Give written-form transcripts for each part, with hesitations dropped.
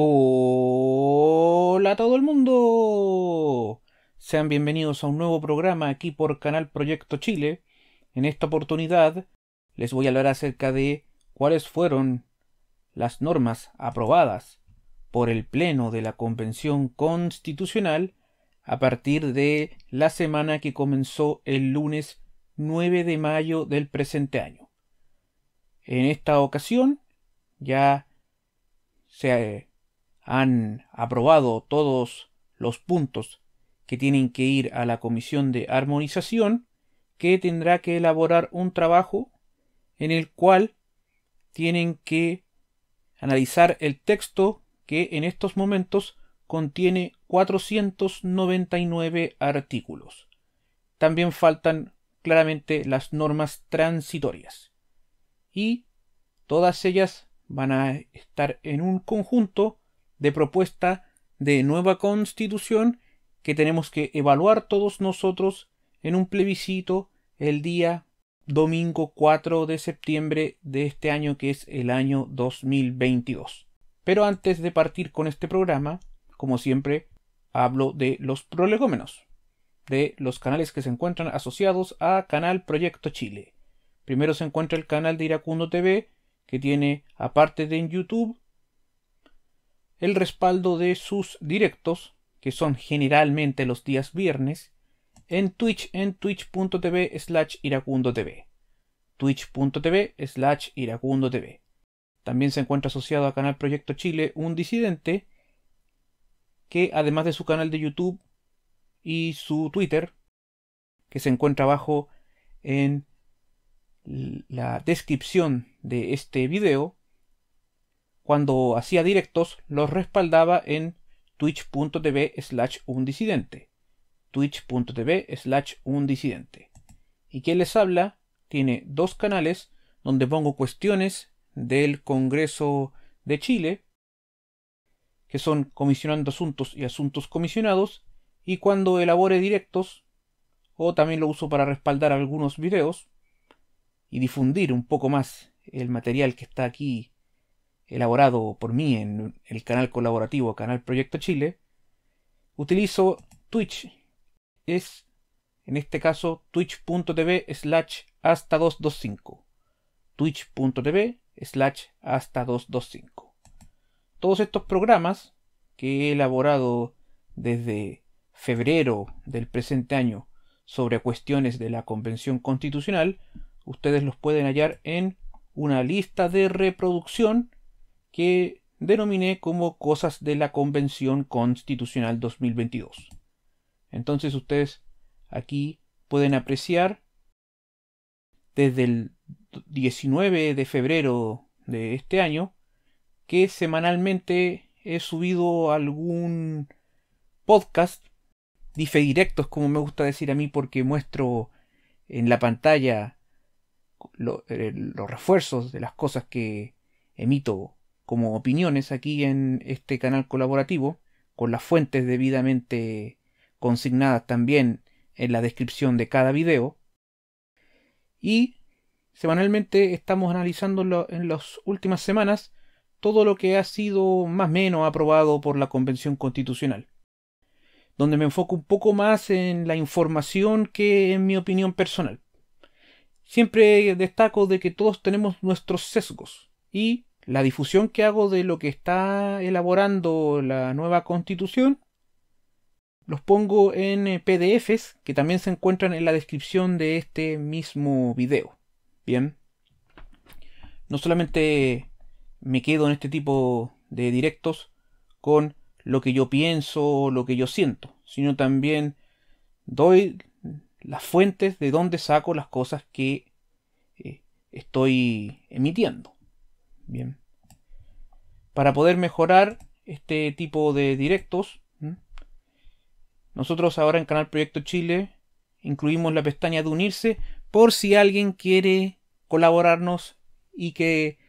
Hola a todo el mundo. Sean bienvenidos a un nuevo programa aquí por Canal Proyecto Chile. En esta oportunidad les voy a hablar acerca de cuáles fueron las normas aprobadas por el Pleno de la Convención Constitucional a partir de la semana que comenzó el lunes 9 de mayo del presente año. En esta ocasión ya se han aprobado todos los puntos que tienen que ir a la Comisión de Armonización, que tendrá que elaborar un trabajo en el cual tienen que analizar el texto que en estos momentos contiene 499 artículos. También faltan claramente las normas transitorias. Y todas ellas van a estar en un conjunto de propuesta de nueva constitución que tenemos que evaluar todos nosotros en un plebiscito el día domingo 4 de septiembre de este año, que es el año 2022. Pero antes de partir con este programa, como siempre, hablo de los prolegómenos, de los canales que se encuentran asociados a Canal Proyecto Chile. Primero se encuentra el canal de Iracundo TV, que tiene, aparte de en YouTube, el respaldo de sus directos, que son generalmente los días viernes, en Twitch, en twitch.tv/iracundotv. Twitch.tv/iracundotv. También se encuentra asociado a Canal Proyecto Chile un disidente, que además de su canal de YouTube y su Twitter, que se encuentra abajo en la descripción de este video, cuando hacía directos los respaldaba en twitch.tv/undisidente. Twitch.tv/undisidente. Y quien les habla tiene dos canales donde pongo cuestiones del Congreso de Chile, que son Comisionando Asuntos y Asuntos Comisionados, y cuando elabore directos, o también lo uso para respaldar algunos videos y difundir un poco más el material que está aquí elaborado por mí en el canal colaborativo Canal Proyecto Chile, utilizo Twitch. Es, en este caso, twitch.tv/hasta225. Twitch.tv/hasta225. Todos estos programas que he elaborado desde febrero del presente año sobre cuestiones de la Convención Constitucional, ustedes los pueden hallar en una lista de reproducción que denominé como Cosas de la Convención Constitucional 2022. Entonces ustedes aquí pueden apreciar desde el 19 de febrero de este año que semanalmente he subido algún podcast, diferirectos como me gusta decir a mí, porque muestro en la pantalla los refuerzos de las cosas que emito como opiniones aquí en este canal colaborativo, con las fuentes debidamente consignadas también en la descripción de cada video. Y semanalmente estamos analizando en las últimas semanas todo lo que ha sido más o menos aprobado por la Convención Constitucional, donde me enfoco un poco más en la información que en mi opinión personal. Siempre destaco de que todos tenemos nuestros sesgos, y la difusión que hago de lo que está elaborando la nueva Constitución los pongo en PDFs que también se encuentran en la descripción de este mismo video. Bien, no solamente me quedo en este tipo de directos con lo que yo pienso, lo que yo siento, sino también doy las fuentes de donde saco las cosas que estoy emitiendo. Bien, para poder mejorar este tipo de directos, nosotros ahora en Canal Proyecto Chile incluimos la pestaña de unirse por si alguien quiere colaborarnos y que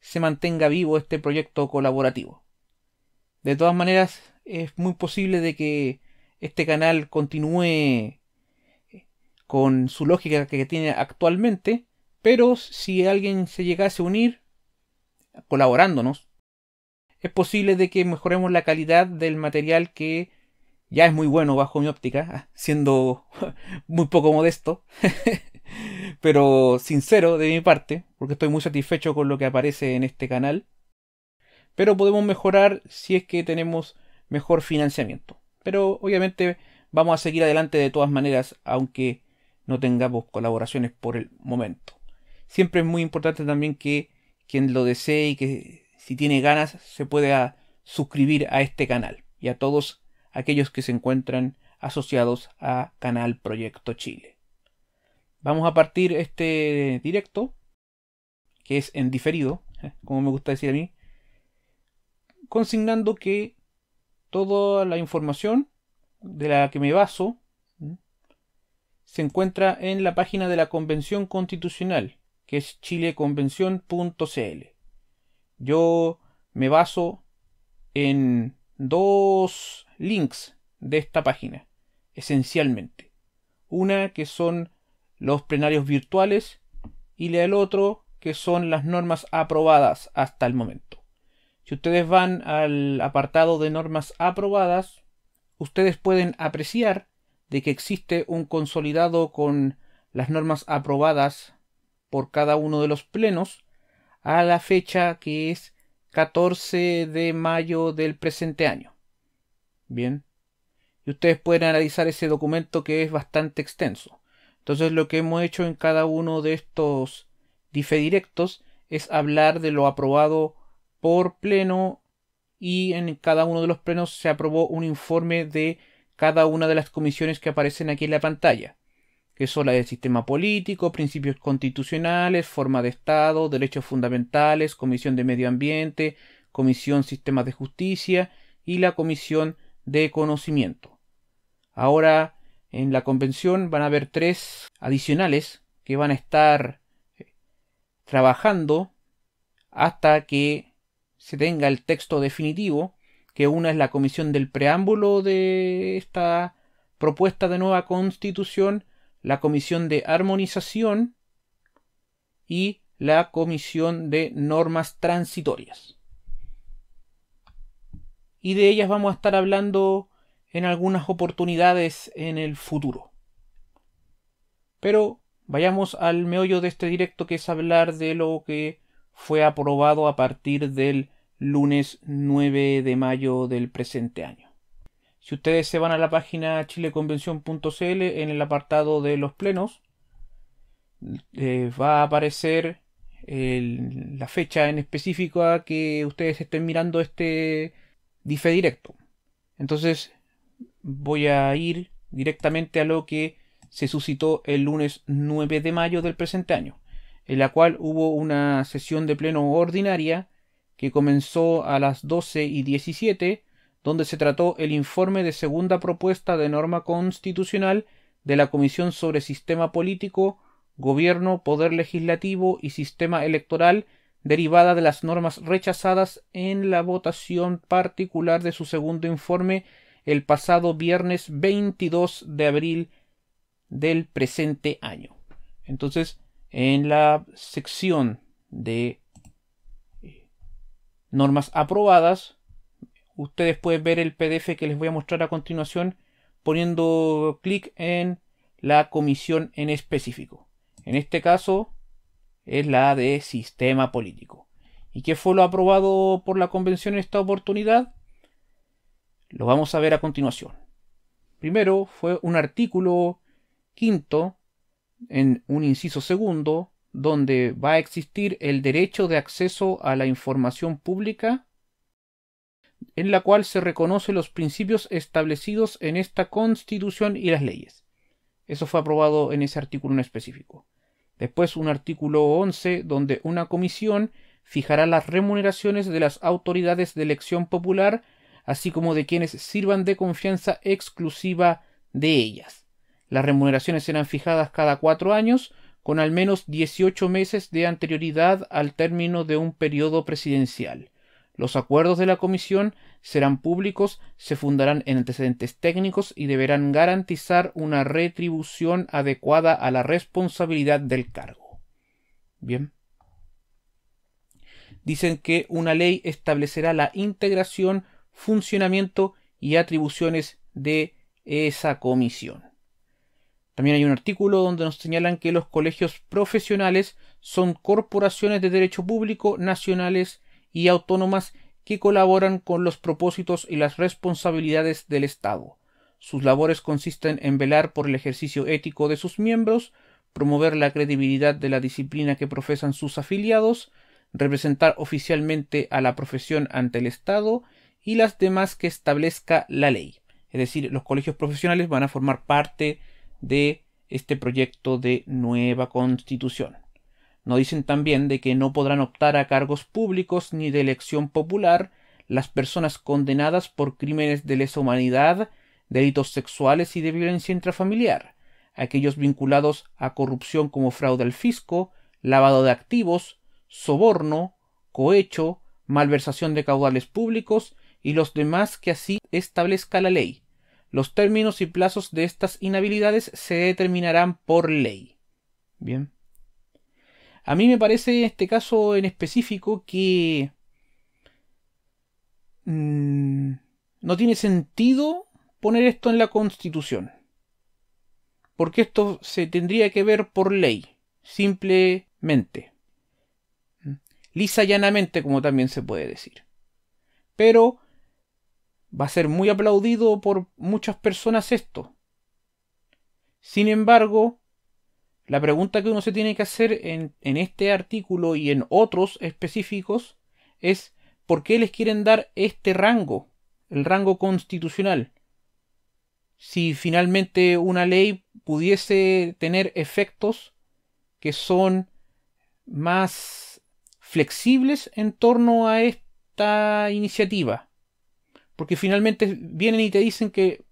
se mantenga vivo este proyecto colaborativo. De todas maneras, es muy posible de que este canal continúe con su lógica que tiene actualmente, pero si alguien se llegase a unir colaborándonos, es posible de que mejoremos la calidad del material que ya es muy bueno bajo mi óptica, siendo muy poco modesto, pero sincero de mi parte, porque estoy muy satisfecho con lo que aparece en este canal. Pero podemos mejorar si es que tenemos mejor financiamiento. Pero obviamente vamos a seguir adelante de todas maneras, aunque no tengamos colaboraciones por el momento. Siempre es muy importante también que quien lo desee y que si tiene ganas se pueda suscribir a este canal y a todos aquellos que se encuentran asociados a Canal Proyecto Chile. Vamos a partir este directo, que es en diferido, como me gusta decir a mí, consignando que toda la información de la que me baso se encuentra en la página de la Convención Constitucional, que es chileconvención.cl. Yo me baso en dos links de esta página, esencialmente. Una que son los plenarios virtuales y el otro que son las normas aprobadas hasta el momento. Si ustedes van al apartado de normas aprobadas, ustedes pueden apreciar de que existe un consolidado con las normas aprobadas por cada uno de los plenos a la fecha que es 14 de mayo del presente año. Bien. Y ustedes pueden analizar ese documento que es bastante extenso. Entonces lo que hemos hecho en cada uno de estos difedirectos es hablar de lo aprobado por pleno y en cada uno de los plenos se aprobó un informe de cada una de las comisiones que aparecen aquí en la pantalla, que son la del sistema político, principios constitucionales, forma de Estado, derechos fundamentales, comisión de medio ambiente, comisión sistemas de justicia y la comisión de conocimiento. Ahora en la convención van a haber 3 adicionales que van a estar trabajando hasta que se tenga el texto definitivo, que una es la comisión del preámbulo de esta propuesta de nueva constitución, la comisión de armonización y la comisión de normas transitorias. Y de ellas vamos a estar hablando en algunas oportunidades en el futuro. Pero vayamos al meollo de este directo, que es hablar de lo que fue aprobado a partir del lunes 9 de mayo del presente año. Si ustedes se van a la página chileconvención.cl, en el apartado de los plenos, va a aparecer la fecha en específico a que ustedes estén mirando este difedirecto. Entonces voy a ir directamente a lo que se suscitó el lunes 9 de mayo del presente año, en la cual hubo una sesión de pleno ordinaria que comenzó a las 12:17, donde se trató el informe de segunda propuesta de norma constitucional de la Comisión sobre Sistema Político, Gobierno, Poder Legislativo y Sistema Electoral, derivada de las normas rechazadas en la votación particular de su segundo informe el pasado viernes 22 de abril del presente año. Entonces, en la sección de normas aprobadas, ustedes pueden ver el PDF que les voy a mostrar a continuación poniendo clic en la comisión en específico. En este caso es la de sistema político. ¿Y qué fue lo aprobado por la convención en esta oportunidad? Lo vamos a ver a continuación. Primero fue un artículo 5 en un inciso segundo, donde va a existir el derecho de acceso a la información pública, en la cual se reconocen los principios establecidos en esta Constitución y las leyes. Eso fue aprobado en ese artículo en específico. Después un artículo 11, donde una comisión fijará las remuneraciones de las autoridades de elección popular, así como de quienes sirvan de confianza exclusiva de ellas. Las remuneraciones serán fijadas cada 4 años, con al menos 18 meses de anterioridad al término de un periodo presidencial. Los acuerdos de la comisión serán públicos, se fundarán en antecedentes técnicos y deberán garantizar una retribución adecuada a la responsabilidad del cargo. Bien. dicen que una ley establecerá la integración, funcionamiento y atribuciones de esa comisión. También hay un artículo donde nos señalan que los colegios profesionales son corporaciones de derecho público nacionales y autónomas que colaboran con los propósitos y las responsabilidades del Estado. Sus labores consisten en velar por el ejercicio ético de sus miembros, promover la credibilidad de la disciplina que profesan sus afiliados, representar oficialmente a la profesión ante el Estado y las demás que establezca la ley. Es decir, los colegios profesionales van a formar parte de este proyecto de nueva constitución. Nos dicen también de que no podrán optar a cargos públicos ni de elección popular las personas condenadas por crímenes de lesa humanidad, delitos sexuales y de violencia intrafamiliar, aquellos vinculados a corrupción como fraude al fisco, lavado de activos, soborno, cohecho, malversación de caudales públicos y los demás que así establezca la ley. Los términos y plazos de estas inhabilidades se determinarán por ley. Bien. A mí me parece en este caso en específico que no tiene sentido poner esto en la Constitución. Porque esto se tendría que ver por ley, simplemente. Lisa y llanamente, como también se puede decir. Pero va a ser muy aplaudido por muchas personas esto. Sin embargo, la pregunta que uno se tiene que hacer en este artículo y en otros específicos es ¿por qué les quieren dar este rango, el rango constitucional? Si finalmente una ley pudiese tener efectos que son más flexibles en torno a esta iniciativa. Porque finalmente vienen y te dicen que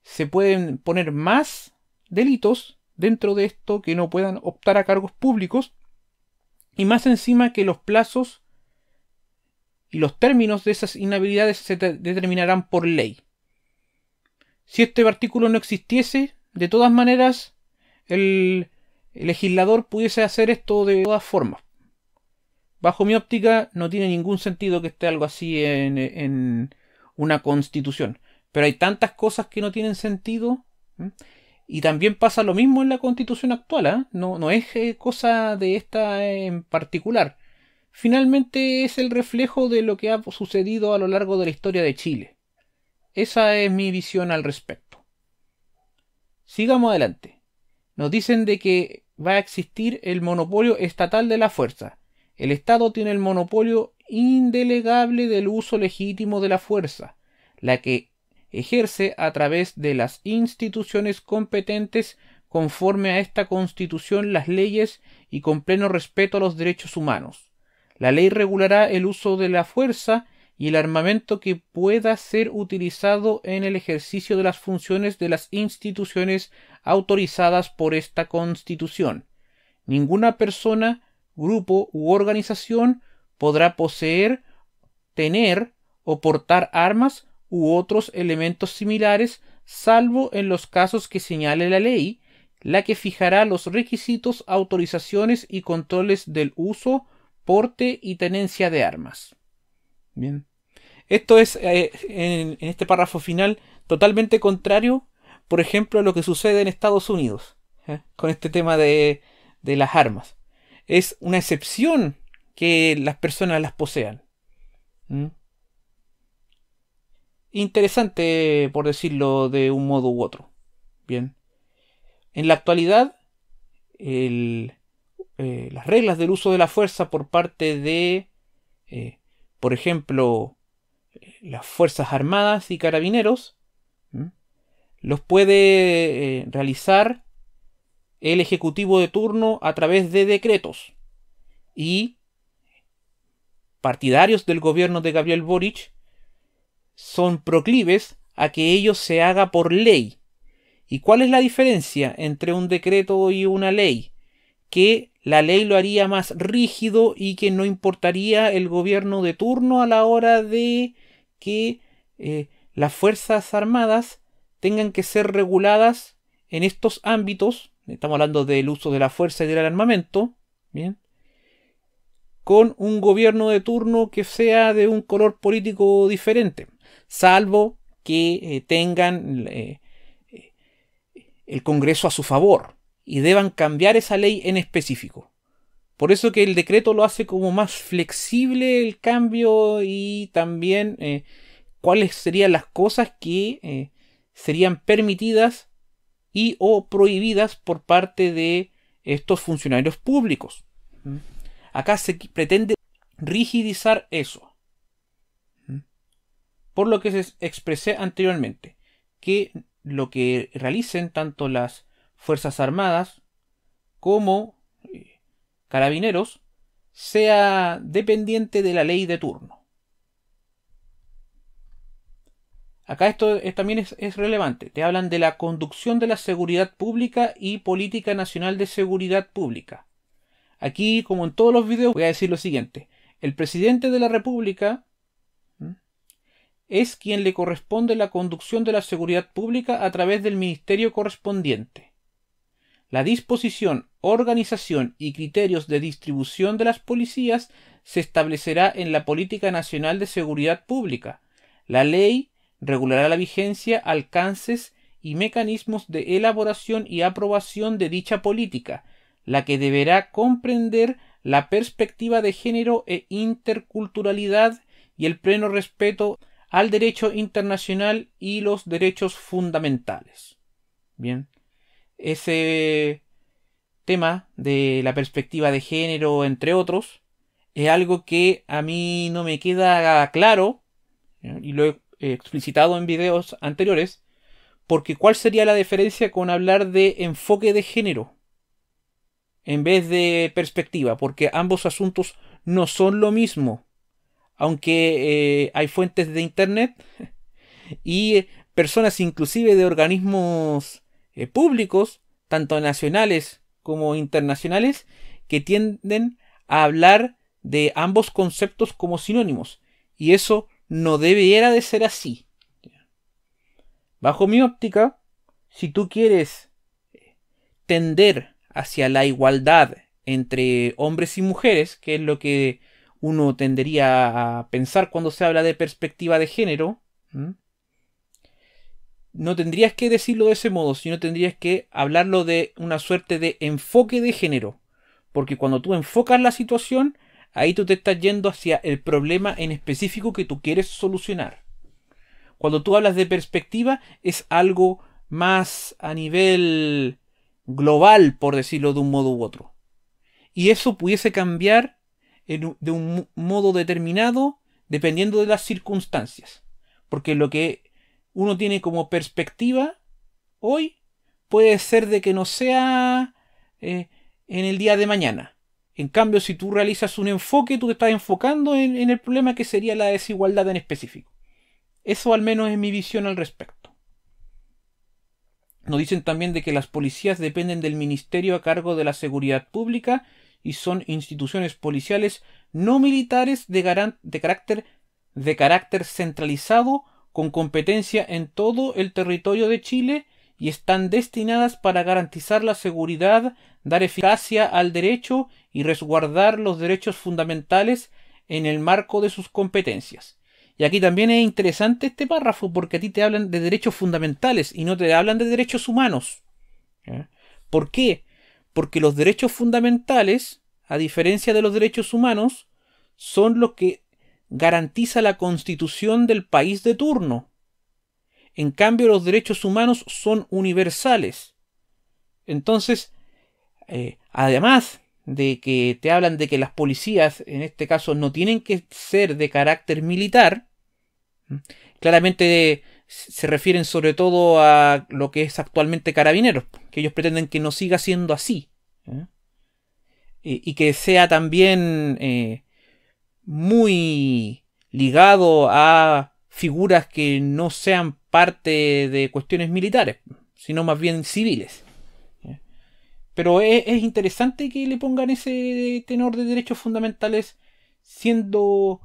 se pueden poner más delitos dentro de esto que no puedan optar a cargos públicos y más encima que los plazos y los términos de esas inhabilidades se determinarán por ley. Si este artículo no existiese, de todas maneras el legislador pudiese hacer esto de todas formas. Bajo mi óptica no tiene ningún sentido que esté algo así en una constitución. Pero hay tantas cosas que no tienen sentido. Y también pasa lo mismo en la constitución actual. ¿Eh? No es cosa de esta en particular. Finalmente es el reflejo de lo que ha sucedido a lo largo de la historia de Chile. Esa es mi visión al respecto. Sigamos adelante. Nos dicen de que va a existir el monopolio estatal de la fuerza. El Estado tiene el monopolio indelegable del uso legítimo de la fuerza, la que ejerce a través de las instituciones competentes conforme a esta Constitución, las leyes y con pleno respeto a los derechos humanos. La ley regulará el uso de la fuerza y el armamento que pueda ser utilizado en el ejercicio de las funciones de las instituciones autorizadas por esta Constitución. Ninguna persona, grupo u organización podrá poseer, tener o portar armas u otros elementos similares, salvo en los casos que señale la ley, la que fijará los requisitos, autorizaciones y controles del uso, porte y tenencia de armas. Bien. Esto es, en este párrafo final, totalmente contrario, por ejemplo, a lo que sucede en Estados Unidos, con este tema de las armas. Es una excepción que las personas las posean. Interesante, por decirlo de un modo u otro. Bien. En la actualidad, las reglas del uso de la fuerza por parte de, por ejemplo, las Fuerzas Armadas y Carabineros, los puede realizar el Ejecutivo de turno a través de decretos. Y partidarios del gobierno de Gabriel Boric son proclives a que ello se haga por ley. ¿Y cuál es la diferencia entre un decreto y una ley? Que la ley lo haría más rígido y que no importaría el gobierno de turno a la hora de que las Fuerzas Armadas tengan que ser reguladas en estos ámbitos. Estamos hablando del uso de la fuerza y del armamento. Bien. con un gobierno de turno que sea de un color político diferente, salvo que tengan el Congreso a su favor y deban cambiar esa ley en específico. Por eso que el decreto lo hace como más flexible el cambio y también cuáles serían las cosas que serían permitidas y o prohibidas por parte de estos funcionarios públicos. Acá se pretende rigidizar eso. Por lo que se expresé anteriormente, que lo que realicen tanto las Fuerzas Armadas como Carabineros sea dependiente de la ley de turno. Acá esto también es relevante. Te hablan de la conducción de la seguridad pública y política nacional de seguridad pública. Aquí, como en todos los videos, voy a decir lo siguiente. El presidente de la República es quien le corresponde la conducción de la seguridad pública a través del ministerio correspondiente. La disposición, organización y criterios de distribución de las policías se establecerá en la Política Nacional de Seguridad Pública. La ley regulará la vigencia, alcances y mecanismos de elaboración y aprobación de dicha política, la que deberá comprender la perspectiva de género e interculturalidad y el pleno respeto al derecho internacional y los derechos fundamentales. Bien, ese tema de la perspectiva de género, entre otros, es algo que a mí no me queda claro, y lo he explicitado en videos anteriores, porque ¿cuál sería la diferencia con hablar de enfoque de género en vez de perspectiva? Porque ambos asuntos no son lo mismo, aunque hay fuentes de internet y personas inclusive de organismos públicos, tanto nacionales como internacionales, que tienden a hablar de ambos conceptos como sinónimos, y eso no debiera de ser así. Bajo mi óptica, si tú quieres tender hacia la igualdad entre hombres y mujeres, que es lo que uno tendería a pensar cuando se habla de perspectiva de género, no tendrías que decirlo de ese modo, sino tendrías que hablarlo de una suerte de enfoque de género. Porque cuando tú enfocas la situación, ahí tú te estás yendo hacia el problema en específico que tú quieres solucionar. Cuando tú hablas de perspectiva, es algo más a nivel global, por decirlo de un modo u otro. Y eso pudiese cambiar de un modo determinado dependiendo de las circunstancias. Porque lo que uno tiene como perspectiva hoy puede ser de que no sea en el día de mañana. En cambio, si tú realizas un enfoque, tú te estás enfocando en el problema que sería la desigualdad en específico. Eso al menos es mi visión al respecto. Nos dicen también de que las policías dependen del Ministerio a cargo de la Seguridad Pública y son instituciones policiales no militares de carácter centralizado con competencia en todo el territorio de Chile y están destinadas para garantizar la seguridad, dar eficacia al derecho y resguardar los derechos fundamentales en el marco de sus competencias. Y aquí también es interesante este párrafo porque a ti te hablan de derechos fundamentales y no te hablan de derechos humanos. ¿Por qué? Porque los derechos fundamentales, a diferencia de los derechos humanos, son los que garantiza la constitución del país de turno. En cambio, los derechos humanos son universales. Entonces, además de que te hablan de que las policías, en este caso, no tienen que ser de carácter militar, claramente se refieren sobre todo a lo que es actualmente Carabineros, que ellos pretenden que no siga siendo así. Y que sea también muy ligado a figuras que no sean parte de cuestiones militares, sino más bien civiles. Pero es interesante que le pongan ese tenor de derechos fundamentales, siendo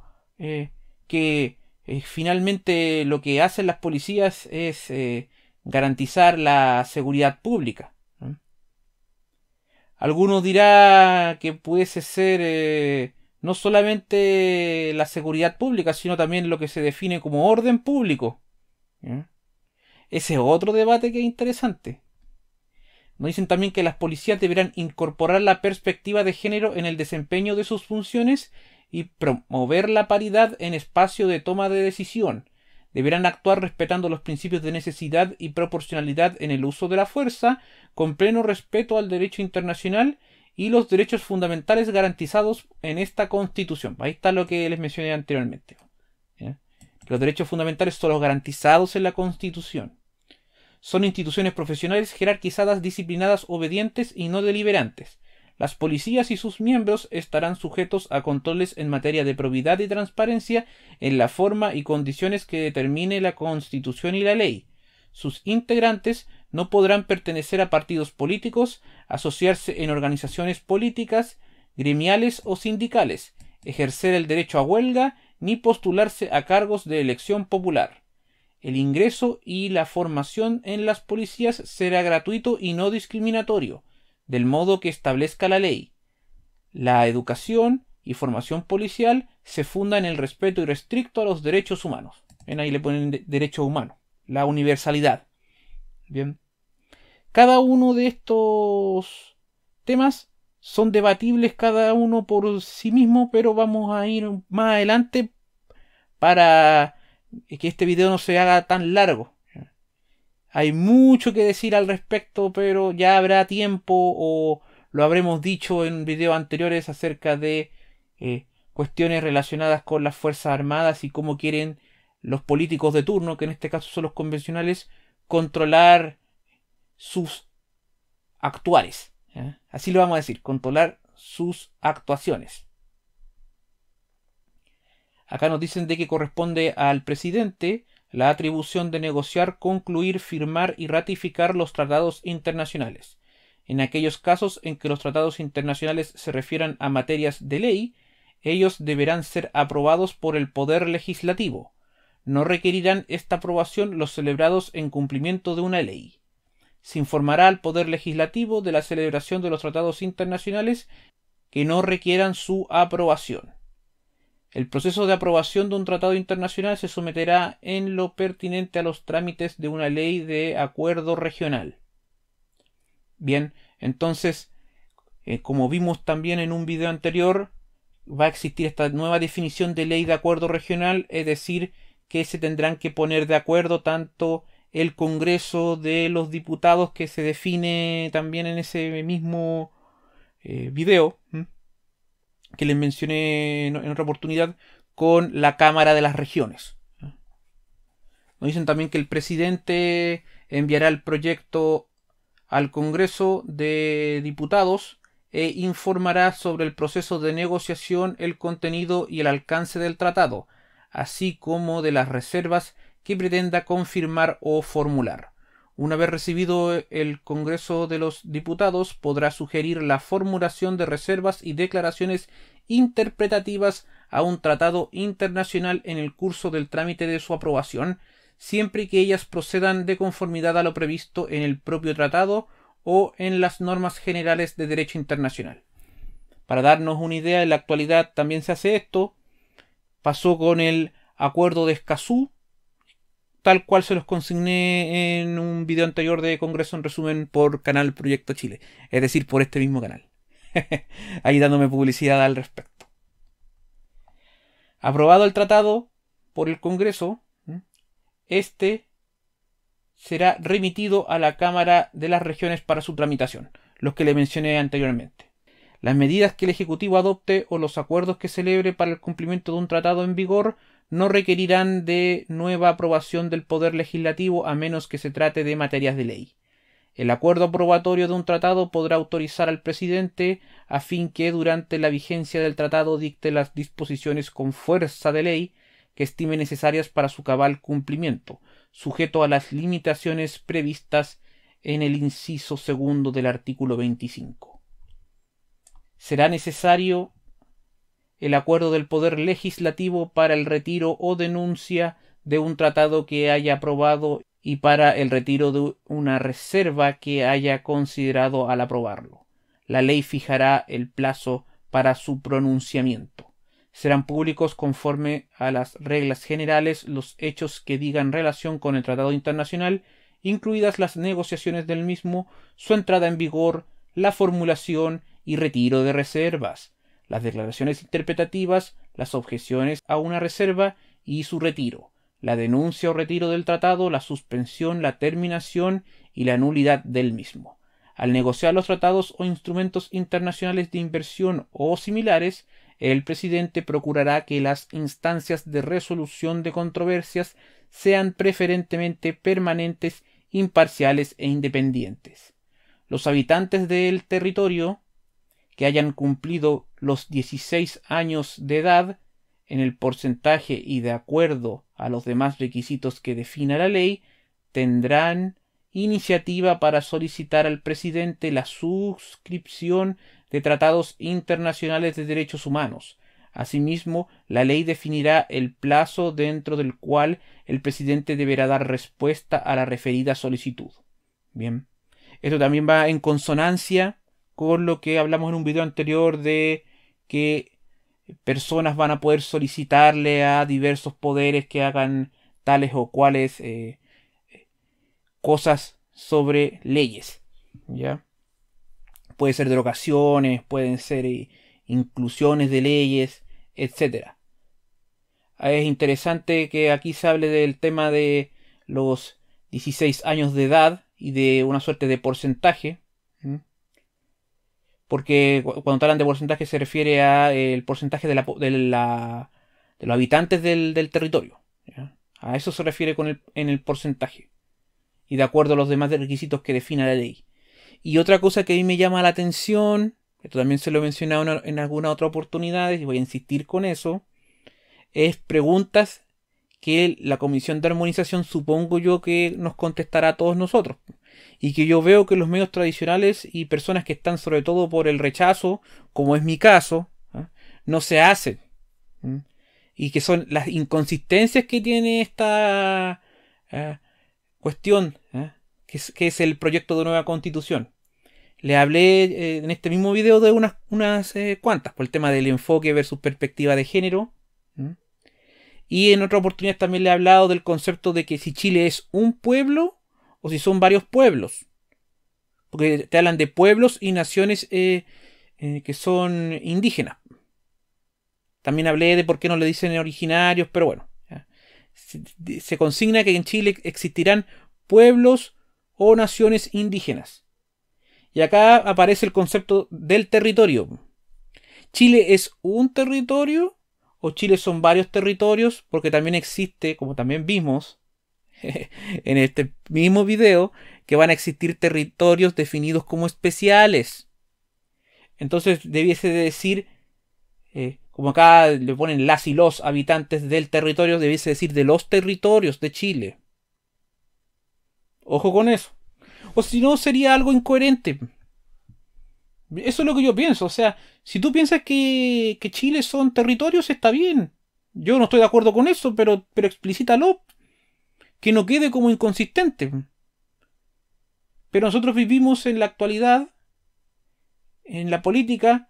que finalmente lo que hacen las policías es garantizar la seguridad pública. Algunos dirá que pudiese ser no solamente la seguridad pública, sino también lo que se define como orden público. ¿Ya? Ese es otro debate que es interesante. Nos dicen también que las policías deberán incorporar la perspectiva de género en el desempeño de sus funciones y promover la paridad en espacio de toma de decisión. Deberán actuar respetando los principios de necesidad y proporcionalidad en el uso de la fuerza, con pleno respeto al derecho internacional y los derechos fundamentales garantizados en esta Constitución. Ahí está lo que les mencioné anteriormente. ¿Ya? Los derechos fundamentales son los garantizados en la Constitución. Son instituciones profesionales jerarquizadas, disciplinadas, obedientes y no deliberantes. Las policías y sus miembros estarán sujetos a controles en materia de probidad y transparencia en la forma y condiciones que determine la Constitución y la ley. Sus integrantes no podrán pertenecer a partidos políticos, asociarse en organizaciones políticas, gremiales o sindicales, ejercer el derecho a huelga, ni postularse a cargos de elección popular. El ingreso y la formación en las policías será gratuito y no discriminatorio, del modo que establezca la ley. La educación y formación policial se funda en el respeto irrestricto a los derechos humanos. Ven, ahí le ponen derecho humano. La universalidad. Bien. Cada uno de estos temas son debatibles cada uno por sí mismo, pero vamos a ir más adelante para que este video no se haga tan largo. Hay mucho que decir al respecto, pero ya habrá tiempo o lo habremos dicho en videos anteriores acerca de cuestiones relacionadas con las Fuerzas Armadas y cómo quieren los políticos de turno, que en este caso son los convencionales, controlar sus actuares. Así lo vamos a decir, controlar sus actuaciones. Acá nos dicen de que corresponde al presidente la atribución de negociar, concluir, firmar y ratificar los tratados internacionales. En aquellos casos en que los tratados internacionales se refieran a materias de ley, ellos deberán ser aprobados por el Poder Legislativo. No requerirán esta aprobación los celebrados en cumplimiento de una ley. Se informará al Poder Legislativo de la celebración de los tratados internacionales que no requieran su aprobación. El proceso de aprobación de un tratado internacional se someterá en lo pertinente a los trámites de una ley de acuerdo regional. Bien, entonces, como vimos también en un video anterior, va a existir esta nueva definición de ley de acuerdo regional, es decir, que se tendrán que poner de acuerdo tanto el Congreso de los Diputados, que se define también en ese mismo video que les mencioné en otra oportunidad, con la Cámara de las Regiones. Nos dicen también que el presidente enviará el proyecto al Congreso de Diputados e informará sobre el proceso de negociación, el contenido y el alcance del tratado, así como de las reservas que pretenda confirmar o formular. Una vez recibido el Congreso de los Diputados, podrá sugerir la formulación de reservas y declaraciones interpretativas a un tratado internacional en el curso del trámite de su aprobación, siempre que ellas procedan de conformidad a lo previsto en el propio tratado o en las normas generales de derecho internacional. Para darnos una idea, en la actualidad también se hace esto. Pasó con el Acuerdo de Escazú, tal cual se los consigné en un video anterior de Congreso en resumen por canal Proyecto Chile, es decir, por este mismo canal. Ahí dándome publicidad al respecto. Aprobado el tratado por el Congreso, este será remitido a la Cámara de las Regiones para su tramitación, los que le mencioné anteriormente. Las medidas que el Ejecutivo adopte o los acuerdos que celebre para el cumplimiento de un tratado en vigor no requerirán de nueva aprobación del Poder Legislativo a menos que se trate de materias de ley. El acuerdo aprobatorio de un tratado podrá autorizar al presidente a fin que durante la vigencia del tratado dicte las disposiciones con fuerza de ley que estime necesarias para su cabal cumplimiento, sujeto a las limitaciones previstas en el inciso segundo del artículo 25. Será necesario el acuerdo del Poder Legislativo para el retiro o denuncia de un tratado que haya aprobado y para el retiro de una reserva que haya considerado al aprobarlo. La ley fijará el plazo para su pronunciamiento. Serán públicos conforme a las reglas generales los hechos que digan relación con el tratado internacional, incluidas las negociaciones del mismo, su entrada en vigor, la formulación y retiro de reservas, las declaraciones interpretativas, las objeciones a una reserva y su retiro, la denuncia o retiro del tratado, la suspensión, la terminación y la nulidad del mismo. Al negociar los tratados o instrumentos internacionales de inversión o similares, el presidente procurará que las instancias de resolución de controversias sean preferentemente permanentes, imparciales e independientes. Los habitantes del territorio que hayan cumplido los 16 años de edad, en el porcentaje y de acuerdo a los demás requisitos que defina la ley, tendrán iniciativa para solicitar al presidente la suscripción de tratados internacionales de derechos humanos. Asimismo, la ley definirá el plazo dentro del cual el presidente deberá dar respuesta a la referida solicitud. Bien, esto también va en consonancia con lo que hablamos en un video anterior de que personas van a poder solicitarle a diversos poderes que hagan tales o cuales cosas sobre leyes, ¿ya? Puede ser derogaciones, pueden ser inclusiones de leyes, etc. Es interesante que aquí se hable del tema de los 16 años de edad y de una suerte de porcentaje, porque cuando hablan de porcentaje se refiere a el porcentaje de los habitantes del territorio, ¿ya? A eso se refiere en el porcentaje y de acuerdo a los demás requisitos que defina la ley. Y otra cosa que a mí me llama la atención, esto también se lo he mencionado en alguna otra oportunidad y voy a insistir con eso, es preguntas que la Comisión de Armonización supongo yo que nos contestará a todos nosotros. Y que yo veo que los medios tradicionales y personas que están sobre todo por el rechazo, como es mi caso, no se hacen. Y que son las inconsistencias que tiene esta cuestión, que es el proyecto de nueva constitución. Le hablé en este mismo video de unas cuantas, por el tema del enfoque versus perspectiva de género. Y en otra oportunidad también le he hablado del concepto de que si Chile es un pueblo o si son varios pueblos. Porque te hablan de pueblos y naciones que son indígenas. También hablé de por qué no le dicen originarios, pero bueno. Se consigna que en Chile existirán pueblos o naciones indígenas. Y acá aparece el concepto del territorio. ¿Chile es un territorio o Chile son varios territorios? Porque también existe, como también vimos en este mismo video, que van a existir territorios definidos como especiales. Entonces debiese de decir, como acá le ponen las y los habitantes del territorio, debiese decir de los territorios de Chile. Ojo con eso. O si no, sería algo incoherente. Eso es lo que yo pienso. O sea, si tú piensas que Chile son territorios, está bien. Yo no estoy de acuerdo con eso, pero explícitalo. Que no quede como inconsistente. Pero nosotros vivimos en la actualidad, en la política,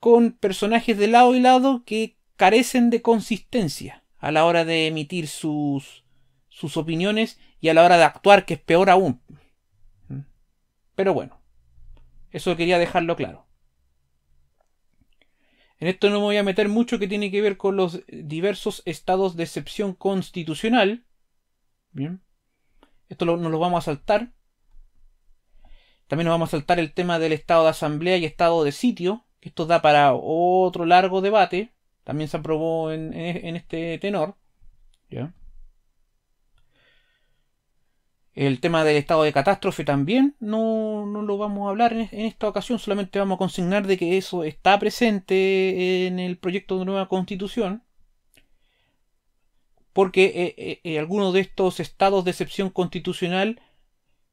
con personajes de lado y lado que carecen de consistencia a la hora de emitir sus opiniones y a la hora de actuar, que es peor aún. Pero bueno, eso quería dejarlo claro. En esto no me voy a meter mucho, que tiene que ver con los diversos estados de excepción constitucional. Bien. Esto nos lo vamos a saltar. También nos vamos a saltar el tema del estado de asamblea y estado de sitio, que esto da para otro largo debate. También se aprobó en este tenor. ¿Ya? El tema del estado de catástrofe también no lo vamos a hablar en esta ocasión. Solamente vamos a consignar de que eso está presente en el proyecto de nueva constitución. Porque algunos de estos estados de excepción constitucional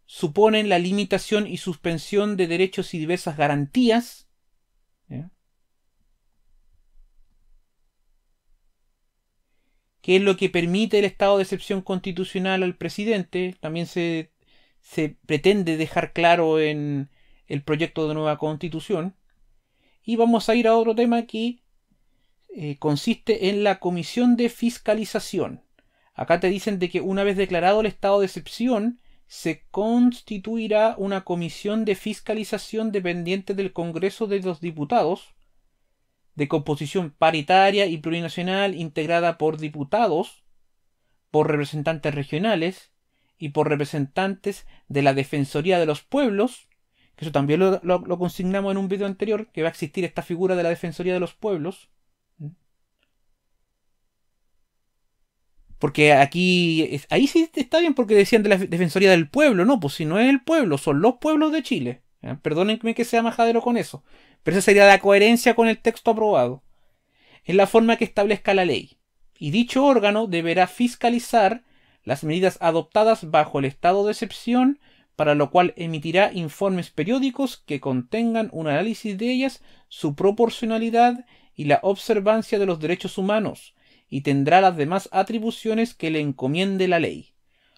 suponen la limitación y suspensión de derechos y diversas garantías. ¿Ya? ¿Qué es lo que permite el estado de excepción constitucional al presidente? También se pretende dejar claro en el proyecto de nueva constitución. Y vamos a ir a otro tema que consiste en la comisión de fiscalización. Acá te dicen de que una vez declarado el estado de excepción, se constituirá una comisión de fiscalización dependiente del Congreso de los Diputados, de composición paritaria y plurinacional, integrada por diputados, por representantes regionales y por representantes de la Defensoría de los Pueblos, que eso también lo consignamos en un video anterior, que va a existir esta figura de la Defensoría de los Pueblos. Porque aquí, ahí sí está bien porque decían de la Defensoría del Pueblo, no, pues si no es el pueblo, son los pueblos de Chile. Perdónenme que sea majadero con eso, pero esa sería la coherencia con el texto aprobado. En la forma que establezca la ley. Y dicho órgano deberá fiscalizar las medidas adoptadas bajo el estado de excepción, para lo cual emitirá informes periódicos que contengan un análisis de ellas, su proporcionalidad y la observancia de los derechos humanos, y tendrá las demás atribuciones que le encomiende la ley.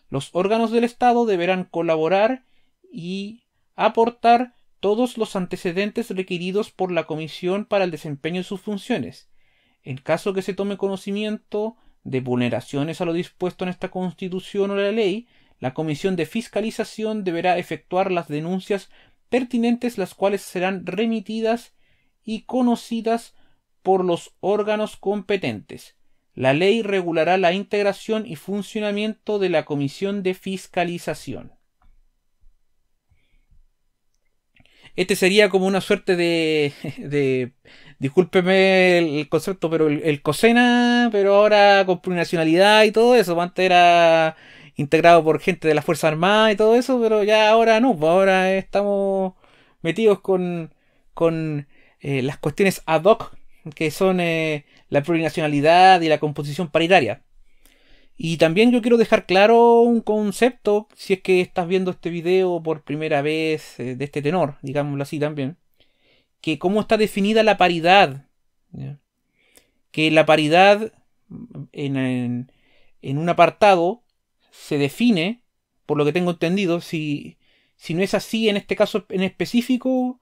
Los órganos del Estado deberán colaborar y aportar todos los antecedentes requeridos por la Comisión para el desempeño de sus funciones. En caso que se tome conocimiento de vulneraciones a lo dispuesto en esta Constitución o la ley, la Comisión de Fiscalización deberá efectuar las denuncias pertinentes, las cuales serán remitidas y conocidas por los órganos competentes. La ley regulará la integración y funcionamiento de la Comisión de Fiscalización. Este sería como una suerte discúlpeme el concepto, pero el COSENA, pero ahora con plurinacionalidad y todo eso. Antes era integrado por gente de las Fuerzas Armadas y todo eso, pero ya ahora no, pues ahora estamos metidos con las cuestiones ad hoc, que son la plurinacionalidad y la composición paritaria. Y también yo quiero dejar claro un concepto, si es que estás viendo este video por primera vez de este tenor, digámoslo así también, que cómo está definida la paridad. ¿Ya? Que la paridad en un apartado se define, por lo que tengo entendido, si no es así en este caso en específico,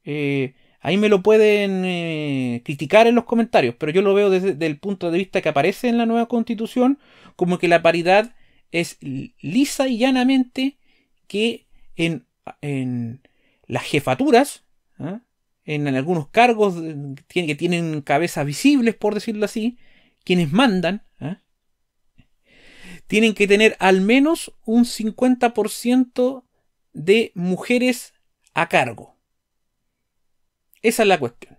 ahí me lo pueden criticar en los comentarios, pero yo lo veo desde el punto de vista que aparece en la nueva Constitución, como que la paridad es lisa y llanamente que en las jefaturas, ¿eh? En algunos cargos que tienen cabezas visibles, por decirlo así, quienes mandan, tienen que tener al menos un 50% de mujeres a cargo. Esa es la cuestión.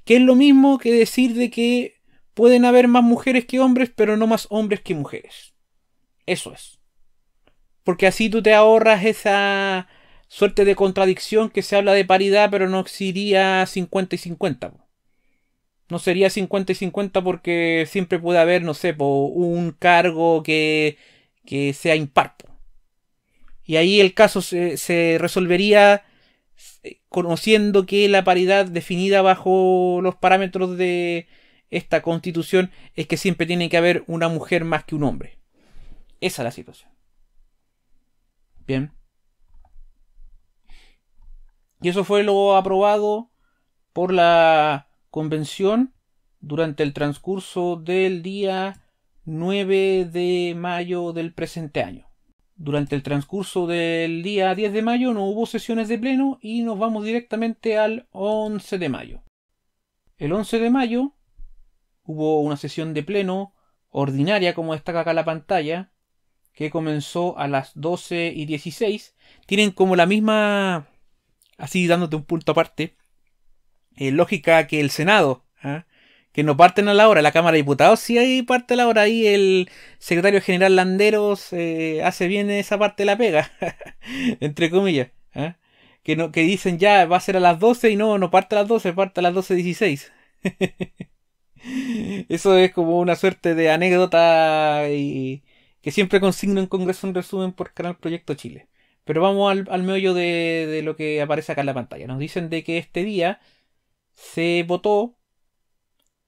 Que es lo mismo que decir de que pueden haber más mujeres que hombres, pero no más hombres que mujeres. Eso es. Porque así tú te ahorras esa suerte de contradicción que se habla de paridad, pero no sería 50 y 50. No sería 50 y 50 porque siempre puede haber, no sé, un cargo que sea impar. Y ahí el caso se resolvería conociendo que la paridad definida bajo los parámetros de esta Constitución es que siempre tiene que haber una mujer más que un hombre. Esa es la situación. Bien. Y eso fue lo aprobado por la convención durante el transcurso del día 9 de mayo del presente año. Durante el transcurso del día 10 de mayo no hubo sesiones de pleno y nos vamos directamente al 11 de mayo. El 11 de mayo hubo una sesión de pleno ordinaria, como destaca acá la pantalla, que comenzó a las 12:16. Tienen como la misma, así dándote un punto aparte, lógica que el Senado, que no parten a la hora. La Cámara de Diputados sí ahí parte a la hora. Ahí el secretario general Landeros hace bien esa parte de la pega, entre comillas. Que dicen ya va a ser a las 12 y no parte a las 12, parte a las 12:16. Eso es como una suerte de anécdota y que siempre consigno en Congreso en resumen por Canal Proyecto Chile. Pero vamos al meollo de lo que aparece acá en la pantalla. Nos dicen de que este día se votó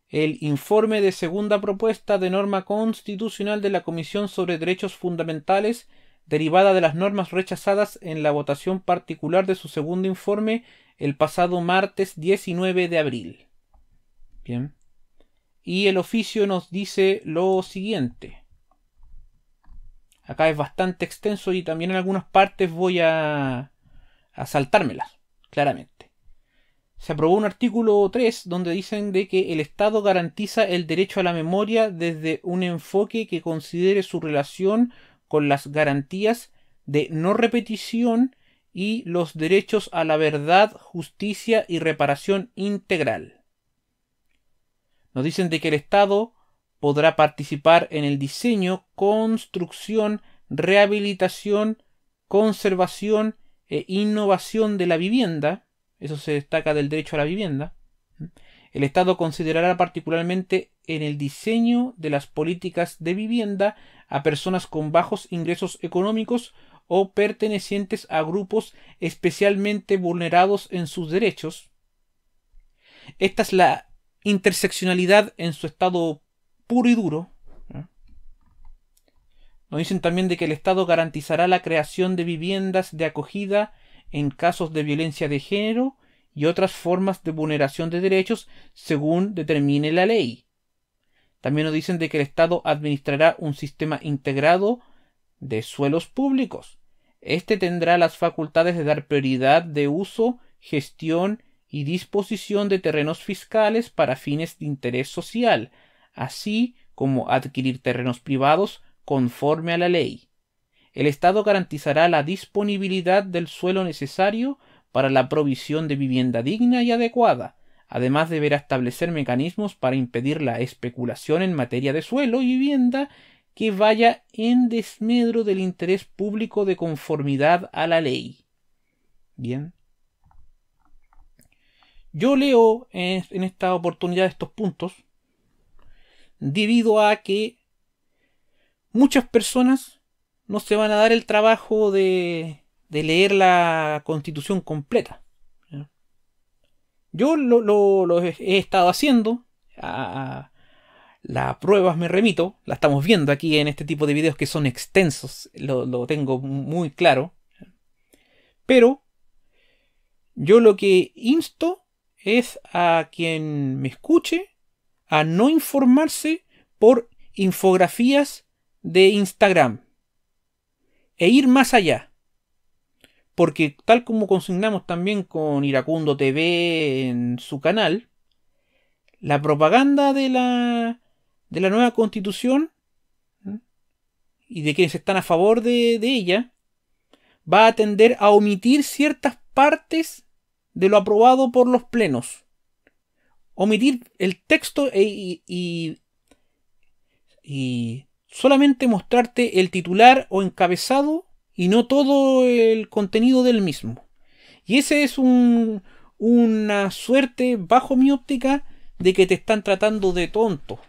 el informe de segunda propuesta de norma constitucional de la Comisión sobre Derechos Fundamentales, derivada de las normas rechazadas en la votación particular de su segundo informe el pasado martes 19 de abril. Bien. y el oficio nos dice lo siguiente. Acá es bastante extenso y también en algunas partes voy a saltármelas, claramente. Se aprobó un artículo 3 donde dicen de que el Estado garantiza el derecho a la memoria desde un enfoque que considere su relación con las garantías de no repetición y los derechos a la verdad, justicia y reparación integral. Nos dicen de que el Estado podrá participar en el diseño, construcción, rehabilitación, conservación e innovación de la vivienda. Eso se destaca del derecho a la vivienda. El Estado considerará particularmente en el diseño de las políticas de vivienda a personas con bajos ingresos económicos o pertenecientes a grupos especialmente vulnerados en sus derechos. Esta es la interseccionalidad en su estado puro y duro. Nos dicen también de que el Estado garantizará la creación de viviendas de acogida en casos de violencia de género y otras formas de vulneración de derechos según determine la ley. También nos dicen de que el Estado administrará un sistema integrado de suelos públicos. Este tendrá las facultades de dar prioridad de uso, gestión y disposición de terrenos fiscales para fines de interés social, así como adquirir terrenos privados conforme a la ley. El Estado garantizará la disponibilidad del suelo necesario para la provisión de vivienda digna y adecuada. Además deberá establecer mecanismos para impedir la especulación en materia de suelo y vivienda que vaya en desmedro del interés público de conformidad a la ley. Bien. Yo leo en esta oportunidad estos puntos debido a que muchas personas no se van a dar el trabajo de leer la Constitución completa. Yo lo he estado haciendo. A las pruebas me remito. La estamos viendo aquí en este tipo de videos que son extensos. Lo tengo muy claro. Pero yo lo que insto es a quien me escuche a no informarse por infografías de Instagram e ir más allá. Porque tal como consignamos también con Iracundo TV en su canal, la propaganda de la nueva Constitución y de quienes están a favor de ella va a tender a omitir ciertas partes de lo aprobado por los plenos. Omitir el texto y solamente mostrarte el titular o encabezado y no todo el contenido del mismo. Y ese es una suerte, bajo mi óptica, de que te están tratando de tonto.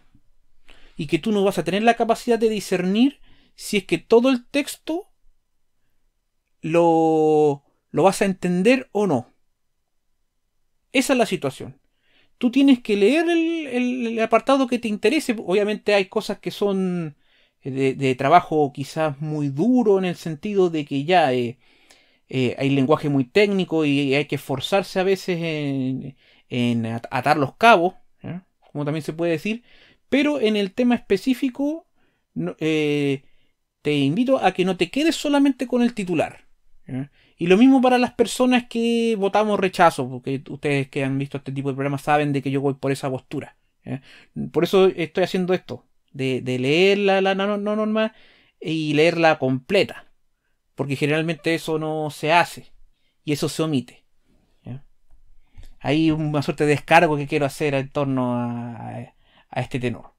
Y que tú no vas a tener la capacidad de discernir si es que todo el texto lo vas a entender o no. Esa es la situación. Tú tienes que leer el apartado que te interese. Obviamente hay cosas que son de trabajo quizás muy duro en el sentido de que ya hay lenguaje muy técnico y hay que esforzarse a veces en atar los cabos, ¿eh? Como también se puede decir. Pero en el tema específico te invito a que no te quedes solamente con el titular, ¿eh? Y lo mismo para las personas que votamos rechazo, porque ustedes que han visto este tipo de programas saben de que yo voy por esa postura, ¿eh? Por eso estoy haciendo esto, de leer la norma y leerla completa, porque generalmente eso no se hace y eso se omite, ¿eh? Hay una suerte de descargo que quiero hacer en torno a este tenor.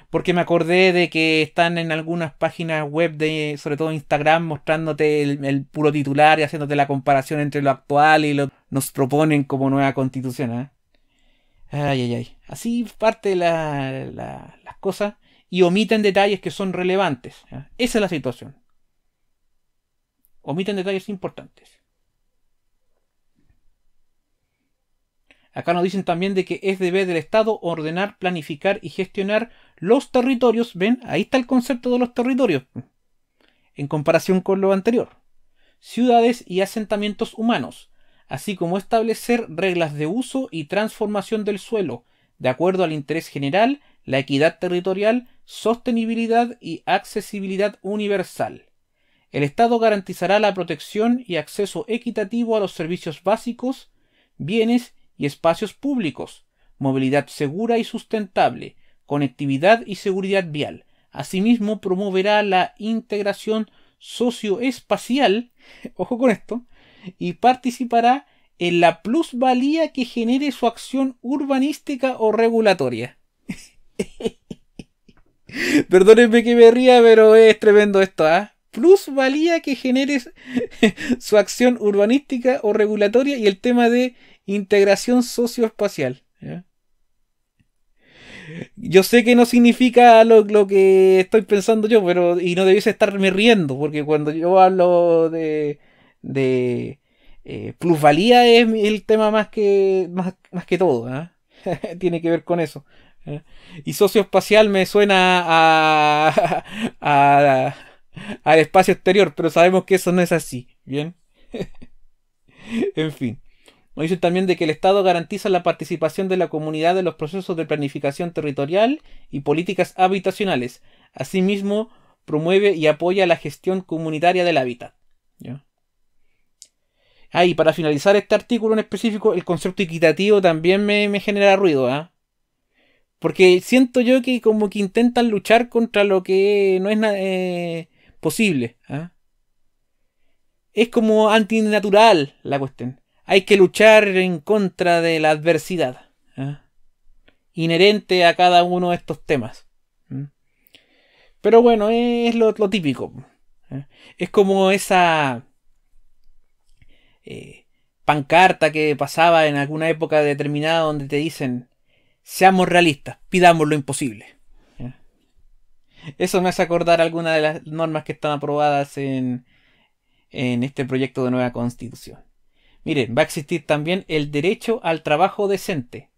Porque me acordé de que están en algunas páginas web, sobre todo Instagram, mostrándote el puro titular y haciéndote la comparación entre lo actual y lo que nos proponen como nueva constitución, ¿eh? Ay. Así parte las cosas y omiten detalles que son relevantes, ¿eh? Esa es la situación. Omiten detalles importantes. Acá nos dicen también de que es deber del Estado ordenar, planificar y gestionar los territorios. ¿Ven? Ahí está el concepto de los territorios. En comparación con lo anterior. Ciudades y asentamientos humanos. Así como establecer reglas de uso y transformación del suelo, de acuerdo al interés general la equidad territorial, sostenibilidad y accesibilidad universal. El Estado garantizará la protección y acceso equitativo a los servicios básicos, bienes y espacios públicos, movilidad segura y sustentable, conectividad y seguridad vial. Asimismo, promoverá la integración socioespacial, ojo con esto, y participará en la plusvalía que genere su acción urbanística o regulatoria. Perdónenme que me ría, pero es tremendo esto, ¿ah? Plusvalía que genere su acción urbanística o regulatoria y el tema de integración socioespacial. ¿Ya? Yo sé que no significa lo que estoy pensando yo, pero y no debiese estarme riendo, porque cuando yo hablo de plusvalía es el tema más que todo, ¿ah? Tiene que ver con eso. ¿Eh? Y socioespacial me suena al espacio exterior, pero sabemos que eso no es así. Bien, en fin. Nos dicen también de que el Estado garantiza la participación de la comunidad en los procesos de planificación territorial y políticas habitacionales. Asimismo, promueve y apoya la gestión comunitaria del hábitat. ¿Ya? Ah, y para finalizar este artículo en específico, el concepto equitativo también me genera ruido, ¿ah? Porque siento yo que como que intentan luchar contra lo que no es posible. ¿Ah? Es como antinatural la cuestión. Hay que luchar en contra de la adversidad. ¿Ah? Inherente a cada uno de estos temas. ¿Mm? Pero bueno, es lo típico. ¿Ah? Es como esa pancarta que pasaba en alguna época determinada donde te dicen: seamos realistas, pidamos lo imposible. ¿Ya? Eso me hace acordar algunas de las normas que están aprobadas en este proyecto de nueva constitución. Miren, va a existir también el derecho al trabajo decente.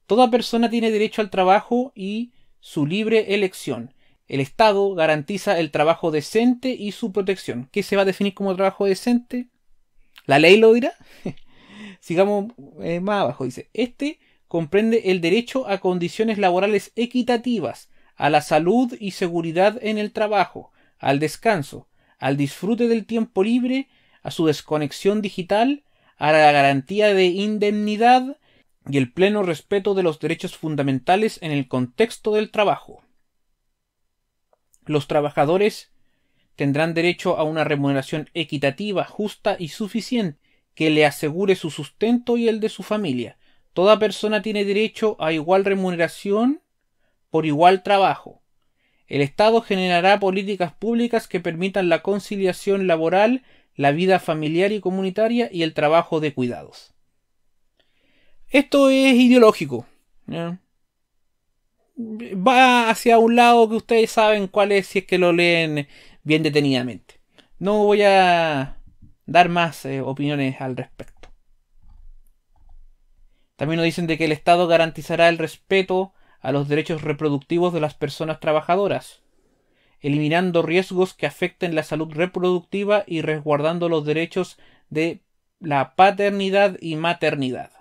Toda persona tiene derecho al trabajo y su libre elección. El Estado garantiza el trabajo decente y su protección. ¿Qué se va a definir como trabajo decente? ¿La ley lo dirá? Sigamos más abajo. Dice, comprende el derecho a condiciones laborales equitativas, a la salud y seguridad en el trabajo, al descanso, al disfrute del tiempo libre, a su desconexión digital, a la garantía de indemnidad y el pleno respeto de los derechos fundamentales en el contexto del trabajo. Los trabajadores tendrán derecho a una remuneración equitativa, justa y suficiente que le asegure su sustento y el de su familia. Toda persona tiene derecho a igual remuneración por igual trabajo. El Estado generará políticas públicas que permitan la conciliación laboral, la vida familiar y comunitaria y el trabajo de cuidados. Esto es ideológico, ¿ya? Va hacia un lado que ustedes saben cuál es si es que lo leen bien detenidamente. No voy a dar más opiniones al respecto. También nos dicen de que el Estado garantizará el respeto a los derechos reproductivos de las personas trabajadoras, eliminando riesgos que afecten la salud reproductiva y resguardando los derechos de la paternidad y maternidad.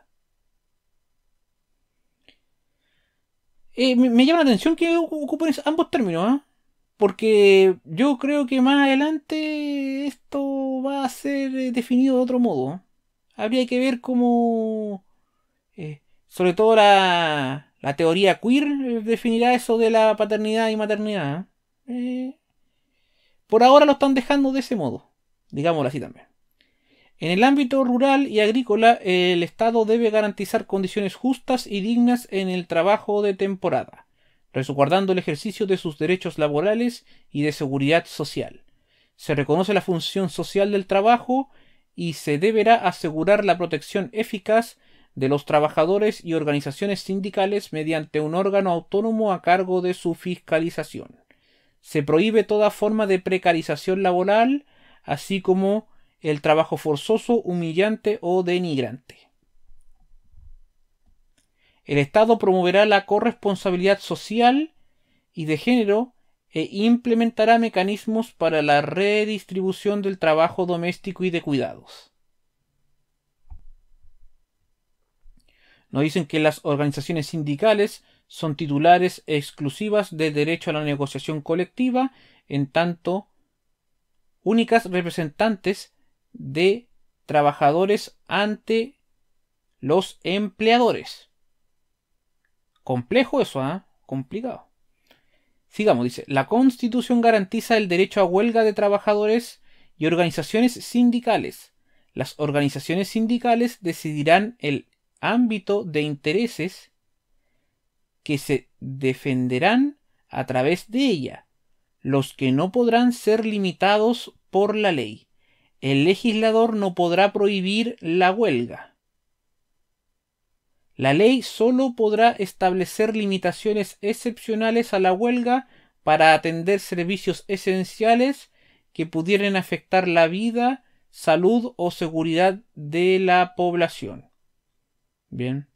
Me llama la atención que ocupen ambos términos, ¿eh? Porque yo creo que más adelante esto va a ser definido de otro modo. Habría que ver cómo, sobre todo la teoría queer, definirá eso de la paternidad y maternidad. Por ahora lo están dejando de ese modo, digámoslo así también. En el ámbito rural y agrícola, el Estado debe garantizar condiciones justas y dignas en el trabajo de temporada, resguardando el ejercicio de sus derechos laborales y de seguridad social. Se reconoce la función social del trabajo y se deberá asegurar la protección eficaz de los trabajadores y organizaciones sindicales mediante un órgano autónomo a cargo de su fiscalización. Se prohíbe toda forma de precarización laboral, así como el trabajo forzoso, humillante o denigrante. El Estado promoverá la corresponsabilidad social y de género e implementará mecanismos para la redistribución del trabajo doméstico y de cuidados. Nos dicen que las organizaciones sindicales son titulares exclusivas del derecho a la negociación colectiva, en tanto únicas representantes de trabajadores ante los empleadores. Complejo eso, ¿ah? Complicado. Sigamos, dice, la Constitución garantiza el derecho a huelga de trabajadores y organizaciones sindicales. Las organizaciones sindicales decidirán el ámbito de intereses que se defenderán a través de ella, los que no podrán ser limitados por la ley. El legislador no podrá prohibir la huelga. La ley solo podrá establecer limitaciones excepcionales a la huelga para atender servicios esenciales que pudieran afectar la vida, salud o seguridad de la población. Bien.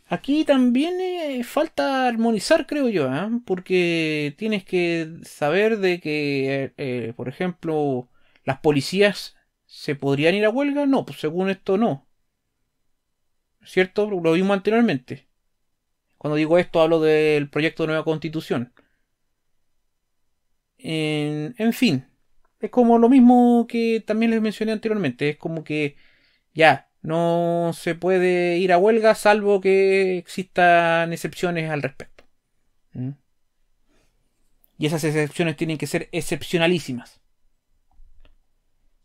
Aquí también falta armonizar, creo yo, ¿eh? Porque tienes que saber de que, por ejemplo, las policías se podrían ir a huelga. No, pues según esto no. ¿Cierto? Lo vimos anteriormente. Cuando digo esto hablo del proyecto de nueva constitución. En fin, es como lo mismo que también les mencioné anteriormente. Es como que ya, no se puede ir a huelga salvo que existan excepciones al respecto. ¿Mm? Y esas excepciones tienen que ser excepcionalísimas.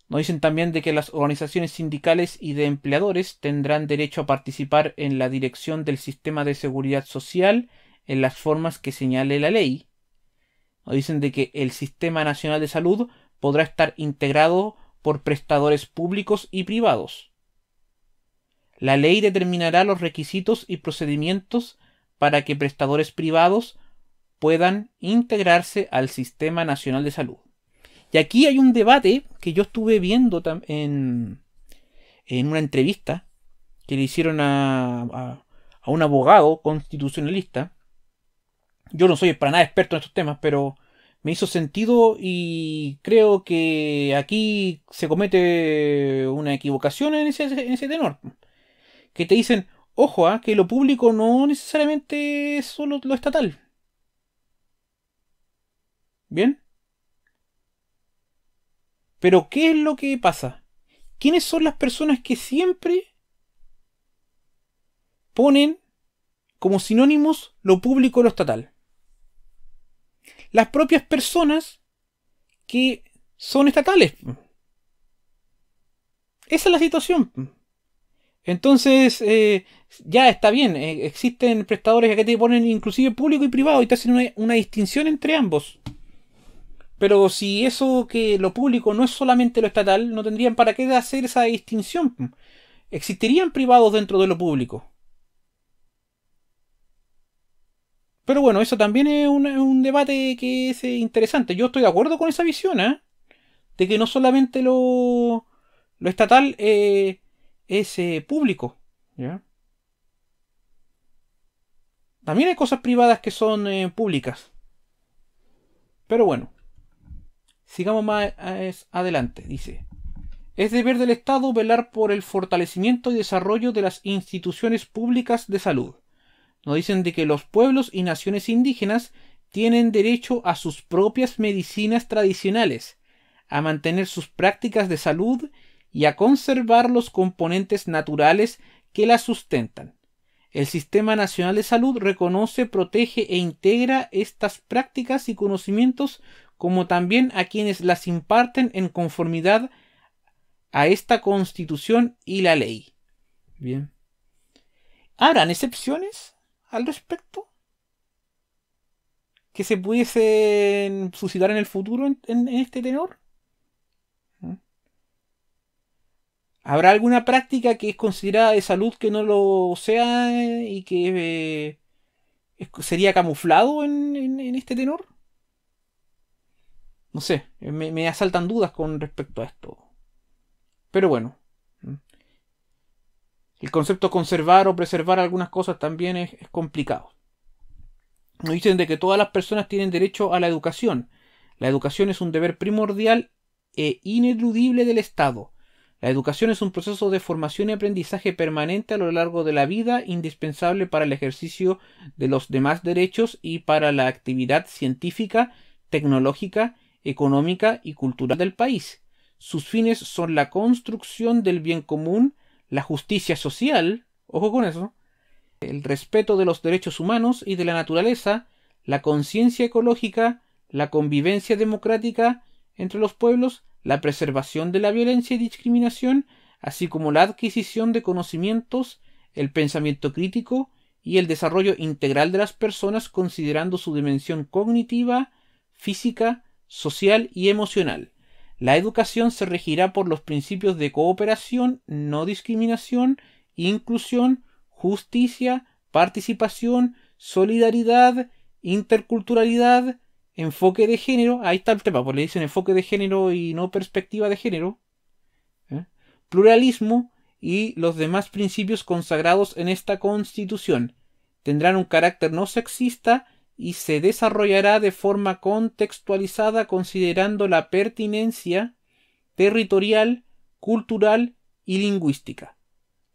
Nos dicen también de que las organizaciones sindicales y de empleadores tendrán derecho a participar en la dirección del sistema de seguridad social en las formas que señale la ley. Nos dicen de que el Sistema Nacional de Salud podrá estar integrado por prestadores públicos y privados. La ley determinará los requisitos y procedimientos para que prestadores privados puedan integrarse al Sistema Nacional de Salud. Y aquí hay un debate que yo estuve viendo en una entrevista que le hicieron a un abogado constitucionalista. Yo no soy para nada experto en estos temas, pero me hizo sentido y creo que aquí se comete una equivocación en ese tenor. Que te dicen, ojo, que lo público no necesariamente es solo lo estatal. ¿Bien? Pero ¿qué es lo que pasa? ¿Quiénes son las personas que siempre ponen como sinónimos lo público y lo estatal? Las propias personas que son estatales. Esa es la situación. Entonces, ya está bien. Existen prestadores que te ponen inclusive público y privado y te hacen una distinción entre ambos. Pero si eso que lo público no es solamente lo estatal, no tendrían para qué hacer esa distinción. Existirían privados dentro de lo público. Pero bueno, eso también es un debate que es interesante. Yo estoy de acuerdo con esa visión, de que no solamente lo estatal es público. ¿Ya? También hay cosas privadas que son públicas. Pero bueno. Sigamos más adelante. Dice: es deber del Estado velar por el fortalecimiento y desarrollo de las instituciones públicas de salud. Nos dicen de que los pueblos y naciones indígenas tienen derecho a sus propias medicinas tradicionales, a mantener sus prácticas de salud y a conservar los componentes naturales que las sustentan. El Sistema Nacional de Salud reconoce, protege e integra estas prácticas y conocimientos, como también a quienes las imparten en conformidad a esta Constitución y la ley. Bien. ¿Habrán excepciones al respecto que se pudiesen suscitar en el futuro en este tenor? ¿Habrá alguna práctica que es considerada de salud que no lo sea y que sería camuflado en este tenor? No sé, me asaltan dudas con respecto a esto. Pero bueno. El concepto conservar o preservar algunas cosas también es complicado. Nos dicen de que todas las personas tienen derecho a la educación. La educación es un deber primordial e ineludible del Estado. La educación es un proceso de formación y aprendizaje permanente a lo largo de la vida, indispensable para el ejercicio de los demás derechos y para la actividad científica, tecnológica, económica y cultural del país. Sus fines son la construcción del bien común, la justicia social, ojo con eso, el respeto de los derechos humanos y de la naturaleza, la conciencia ecológica, la convivencia democrática entre los pueblos, la preservación de la violencia y discriminación, así como la adquisición de conocimientos, el pensamiento crítico y el desarrollo integral de las personas considerando su dimensión cognitiva, física, social y emocional. La educación se regirá por los principios de cooperación, no discriminación, inclusión, justicia, participación, solidaridad, interculturalidad, enfoque de género, ahí está el tema, pues le dicen enfoque de género y no perspectiva de género, pluralismo y los demás principios consagrados en esta Constitución. Tendrán un carácter no sexista y se desarrollará de forma contextualizada considerando la pertinencia territorial, cultural y lingüística.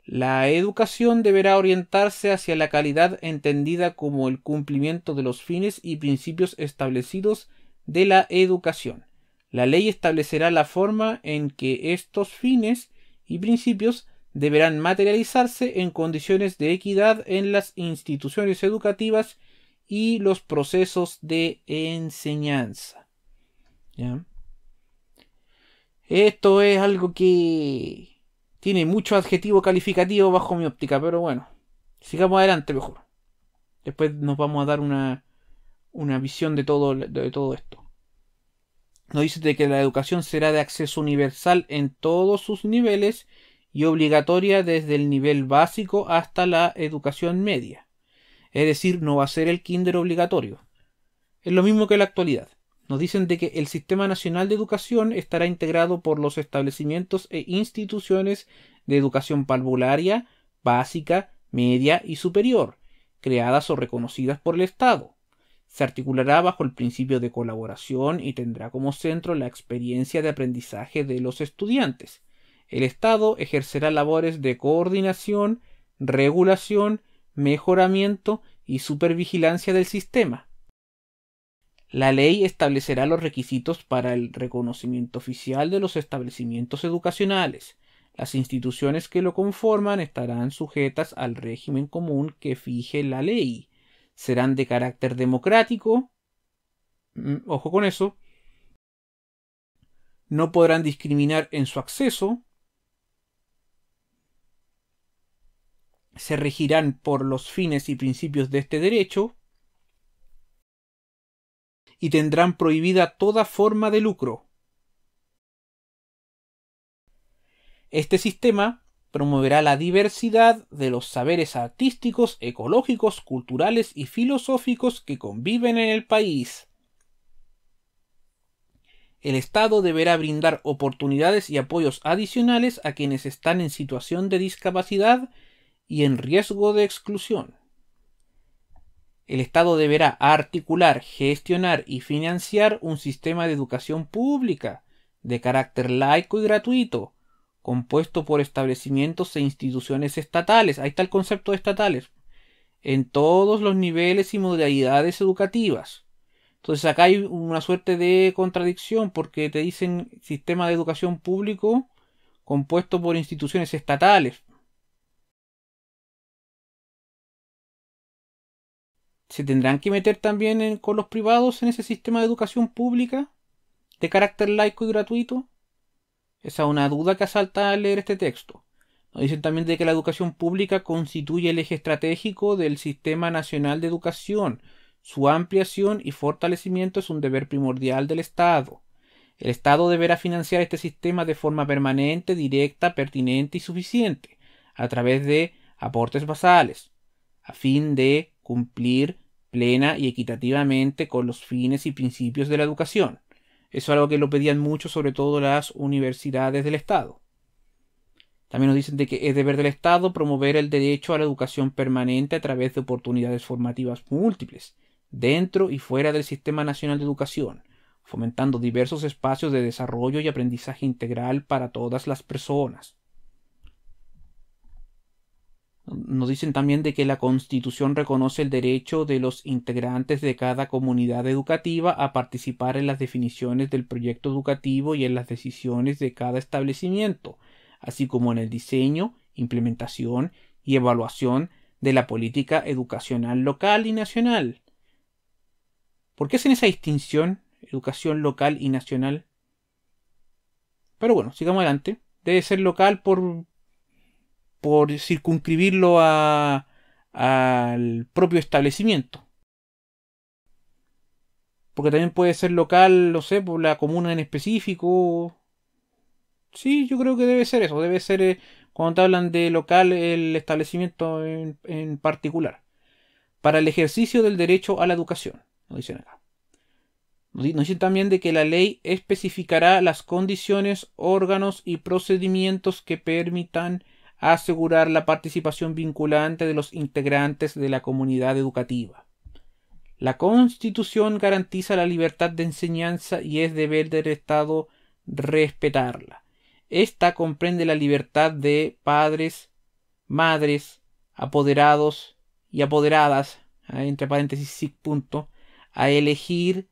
La educación deberá orientarse hacia la calidad entendida como el cumplimiento de los fines y principios establecidos de la educación. La ley establecerá la forma en que estos fines y principios deberán materializarse en condiciones de equidad en las instituciones educativas y los procesos de enseñanza. ¿Ya? Esto es algo que tiene mucho adjetivo calificativo bajo mi óptica, pero bueno, sigamos adelante mejor. Después nos vamos a dar una visión de todo esto. Nos dice de que la educación será de acceso universal en todos sus niveles y obligatoria desde el nivel básico hasta la educación media. Es decir, no va a ser el kinder obligatorio. Es lo mismo que en la actualidad. Nos dicen de que el Sistema Nacional de Educación estará integrado por los establecimientos e instituciones de educación parvularia, básica, media y superior, creadas o reconocidas por el Estado. Se articulará bajo el principio de colaboración y tendrá como centro la experiencia de aprendizaje de los estudiantes. El Estado ejercerá labores de coordinación, regulación, mejoramiento y supervigilancia del sistema. La ley establecerá los requisitos para el reconocimiento oficial de los establecimientos educacionales. Las instituciones que lo conforman estarán sujetas al régimen común que fije la ley. Serán de carácter democrático. Ojo con eso. No podrán discriminar en su acceso. Se regirán por los fines y principios de este derecho. Y tendrán prohibida toda forma de lucro. Este sistema promoverá la diversidad de los saberes artísticos, ecológicos, culturales y filosóficos que conviven en el país. El Estado deberá brindar oportunidades y apoyos adicionales a quienes están en situación de discapacidad y en riesgo de exclusión. El Estado deberá articular, gestionar y financiar un sistema de educación pública de carácter laico y gratuito, compuesto por establecimientos e instituciones estatales. Ahí está el concepto de estatales. En todos los niveles y modalidades educativas. Entonces acá hay una suerte de contradicción porque te dicen sistema de educación público compuesto por instituciones estatales. ¿Se tendrán que meter también con los privados en ese sistema de educación pública de carácter laico y gratuito? Esa es una duda que asalta al leer este texto. Nos dicen también de que la educación pública constituye el eje estratégico del Sistema Nacional de Educación. Su ampliación y fortalecimiento es un deber primordial del Estado. El Estado deberá financiar este sistema de forma permanente, directa, pertinente y suficiente, a través de aportes basales, a fin de cumplir plena y equitativamente con los fines y principios de la educación. Eso es algo que lo pedían mucho, sobre todo las universidades del Estado. También nos dicen de que es deber del Estado promover el derecho a la educación permanente a través de oportunidades formativas múltiples, dentro y fuera del Sistema Nacional de Educación, fomentando diversos espacios de desarrollo y aprendizaje integral para todas las personas. Nos dicen también de que la Constitución reconoce el derecho de los integrantes de cada comunidad educativa a participar en las definiciones del proyecto educativo y en las decisiones de cada establecimiento, así como en el diseño, implementación y evaluación de la política educacional local y nacional. ¿Por qué hacen esa distinción, educación local y nacional? Pero bueno, sigamos adelante. Debe ser local por circunscribirlo al propio establecimiento. Porque también puede ser local, no sé, por la comuna en específico. Sí, yo creo que debe ser eso. Debe ser, cuando te hablan de local, el establecimiento en particular. Para el ejercicio del derecho a la educación, nos dicen acá. Nos dicen también de que la ley especificará las condiciones, órganos y procedimientos que permitan asegurar la participación vinculante de los integrantes de la comunidad educativa. La Constitución garantiza la libertad de enseñanza y es deber del Estado respetarla. Esta comprende la libertad de padres, madres, apoderados y apoderadas, entre paréntesis, a elegir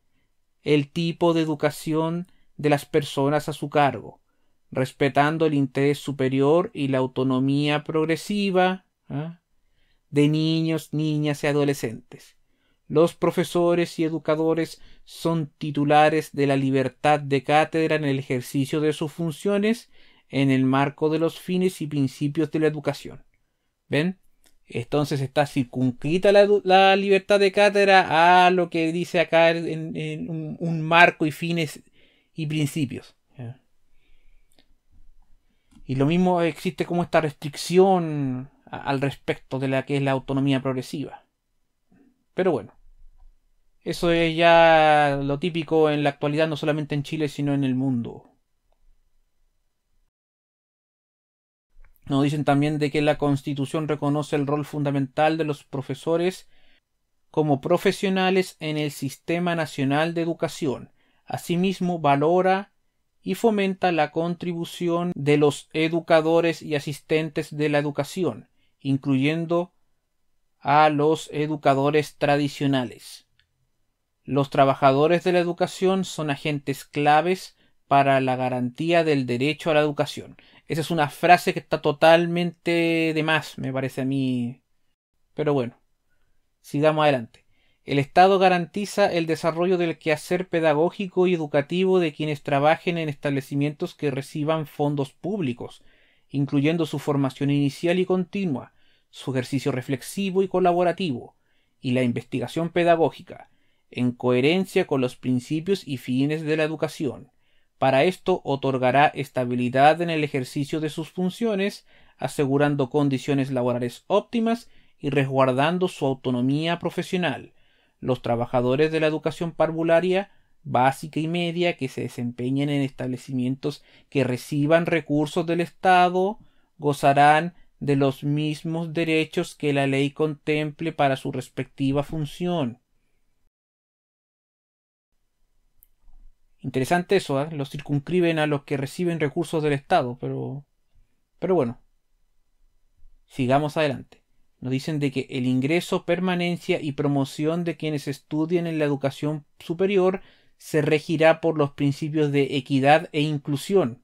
el tipo de educación de las personas a su cargo, respetando el interés superior y la autonomía progresiva de niños, niñas y adolescentes. Los profesores y educadores son titulares de la libertad de cátedra en el ejercicio de sus funciones en el marco de los fines y principios de la educación. ¿Ven? Entonces está circunscrita la libertad de cátedra a lo que dice acá en un marco y fines y principios. Y lo mismo existe como esta restricción al respecto de la que es la autonomía progresiva. Pero bueno, eso es ya lo típico en la actualidad, no solamente en Chile, sino en el mundo. Nos dicen también de que la Constitución reconoce el rol fundamental de los profesores como profesionales en el Sistema Nacional de Educación. Asimismo, valora y fomenta la contribución de los educadores y asistentes de la educación, incluyendo a los educadores tradicionales. Los trabajadores de la educación son agentes claves para la garantía del derecho a la educación. Esa es una frase que está totalmente de más, me parece a mí. Pero bueno, sigamos adelante. El Estado garantiza el desarrollo del quehacer pedagógico y educativo de quienes trabajen en establecimientos que reciban fondos públicos, incluyendo su formación inicial y continua, su ejercicio reflexivo y colaborativo, y la investigación pedagógica, en coherencia con los principios y fines de la educación. Para esto otorgará estabilidad en el ejercicio de sus funciones, asegurando condiciones laborales óptimas y resguardando su autonomía profesional. Los trabajadores de la educación parvularia, básica y media que se desempeñen en establecimientos que reciban recursos del Estado gozarán de los mismos derechos que la ley contemple para su respectiva función. Interesante eso, ¿eh? Los circunscriben a los que reciben recursos del Estado, pero bueno, sigamos adelante. Nos dicen de que el ingreso, permanencia y promoción de quienes estudien en la educación superior se regirá por los principios de equidad e inclusión,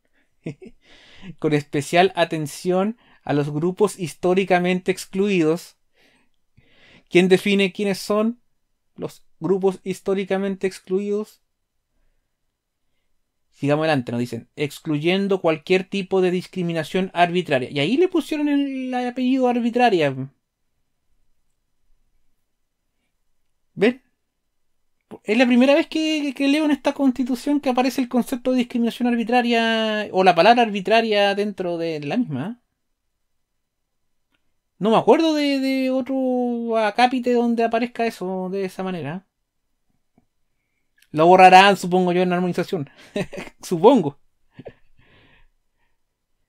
con especial atención a los grupos históricamente excluidos. ¿Quién define quiénes son los grupos históricamente excluidos? Sigamos adelante, nos dicen, excluyendo cualquier tipo de discriminación arbitraria. Y ahí le pusieron el apellido arbitraria. ¿Ven? Es la primera vez que leo en esta constitución que aparece el concepto de discriminación arbitraria o la palabra arbitraria dentro de la misma. No me acuerdo de otro acápite donde aparezca eso de esa manera. Lo borrarán, supongo yo, en la armonización. Supongo.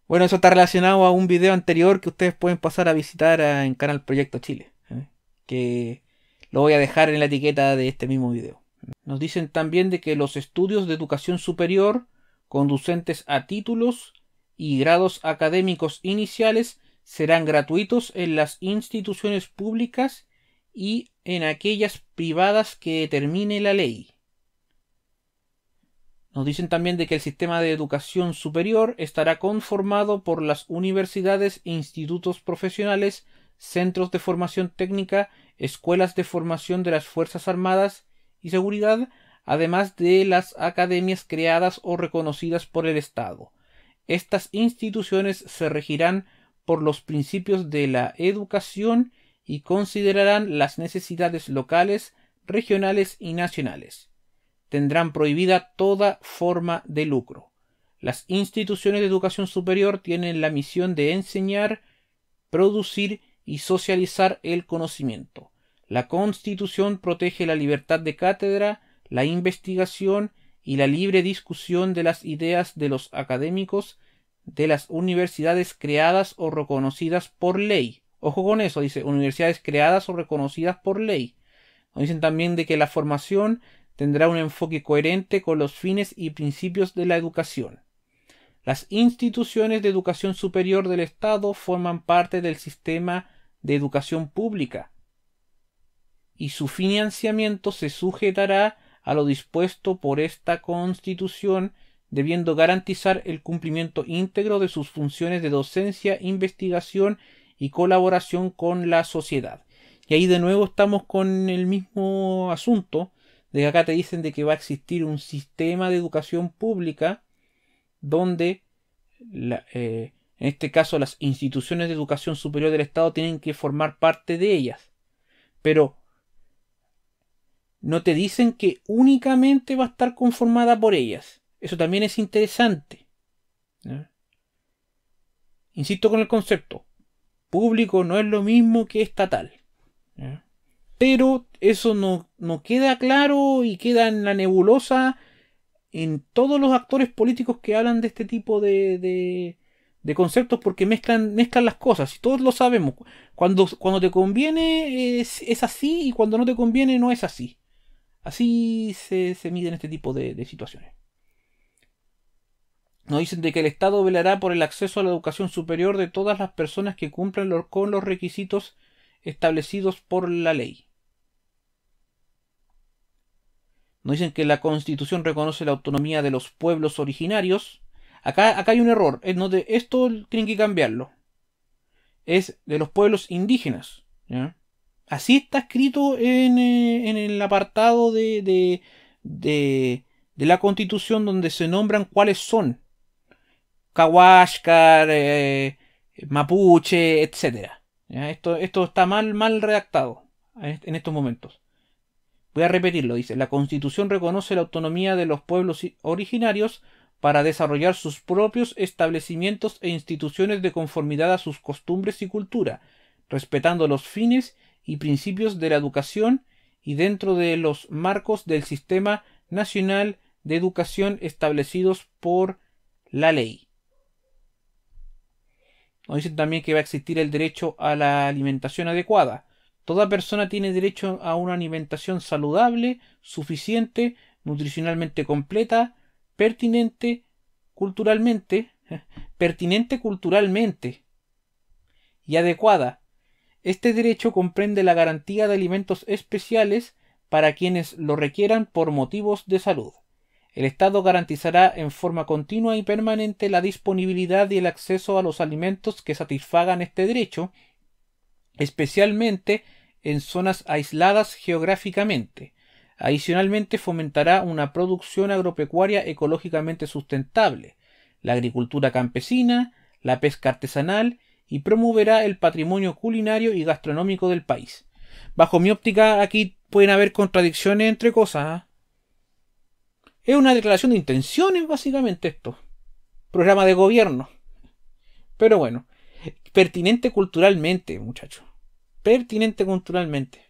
Bueno, eso está relacionado a un video anterior que ustedes pueden pasar a visitar en Canal Proyecto Chile. Que lo voy a dejar en la etiqueta de este mismo video. Nos dicen también de que los estudios de educación superior conducentes a títulos y grados académicos iniciales serán gratuitos en las instituciones públicas y en aquellas privadas que determine la ley. Nos dicen también de que el sistema de educación superior estará conformado por las universidades, institutos profesionales, centros de formación técnica, escuelas de formación de las Fuerzas Armadas y Seguridad, además de las academias creadas o reconocidas por el Estado. Estas instituciones se regirán por los principios de la educación y considerarán las necesidades locales, regionales y nacionales. Tendrán prohibida toda forma de lucro. Las instituciones de educación superior tienen la misión de enseñar, producir y socializar el conocimiento. La Constitución protege la libertad de cátedra, la investigación y la libre discusión de las ideas de los académicos de las universidades creadas o reconocidas por ley. Ojo con eso, dice universidades creadas o reconocidas por ley. Nos dicen también de que la formación tendrá un enfoque coherente con los fines y principios de la educación. Las instituciones de educación superior del Estado forman parte del sistema de educación pública y su financiamiento se sujetará a lo dispuesto por esta Constitución, debiendo garantizar el cumplimiento íntegro de sus funciones de docencia, investigación y colaboración con la sociedad. Y ahí de nuevo estamos con el mismo asunto, de que acá te dicen de que va a existir un sistema de educación pública donde, en este caso, las instituciones de educación superior del Estado tienen que formar parte de ellas. Pero no te dicen que únicamente va a estar conformada por ellas. Eso también es interesante, ¿no? Insisto con el concepto. Público no es lo mismo que estatal, ¿no? Pero eso no queda claro y queda en la nebulosa en todos los actores políticos que hablan de este tipo de conceptos, porque mezclan las cosas y todos lo sabemos. Cuando te conviene es así y cuando no te conviene no es así. Así se miden este tipo de situaciones. Nos dicen de que el Estado velará por el acceso a la educación superior de todas las personas que cumplan con los requisitos establecidos por la ley. Nos dicen que la Constitución reconoce la autonomía de los pueblos originarios. Acá hay un error. Esto tienen que cambiarlo. Es de los pueblos indígenas, ¿ya? Así está escrito en el apartado de la Constitución, donde se nombran cuáles son. Kawashkar, Mapuche, etc. ¿Ya? Esto está mal redactado en estos momentos. Voy a repetirlo, dice, la Constitución reconoce la autonomía de los pueblos originarios para desarrollar sus propios establecimientos e instituciones de conformidad a sus costumbres y cultura, respetando los fines y principios de la educación y dentro de los marcos del Sistema Nacional de Educación establecidos por la ley. Nos dicen también que va a existir el derecho a la alimentación adecuada. Toda persona tiene derecho a una alimentación saludable, suficiente, nutricionalmente completa, pertinente culturalmente y adecuada. Este derecho comprende la garantía de alimentos especiales para quienes lo requieran por motivos de salud. El Estado garantizará en forma continua y permanente la disponibilidad y el acceso a los alimentos que satisfagan este derecho, especialmente en zonas aisladas geográficamente. Adicionalmente, fomentará una producción agropecuaria ecológicamente sustentable, la agricultura campesina, la pesca artesanal y promoverá el patrimonio culinario y gastronómico del país. Bajo mi óptica, aquí pueden haber contradicciones entre cosas, ¿eh? Es una declaración de intenciones, básicamente, esto. Programa de gobierno. Pero bueno, pertinente culturalmente, muchachos. Pertinente culturalmente.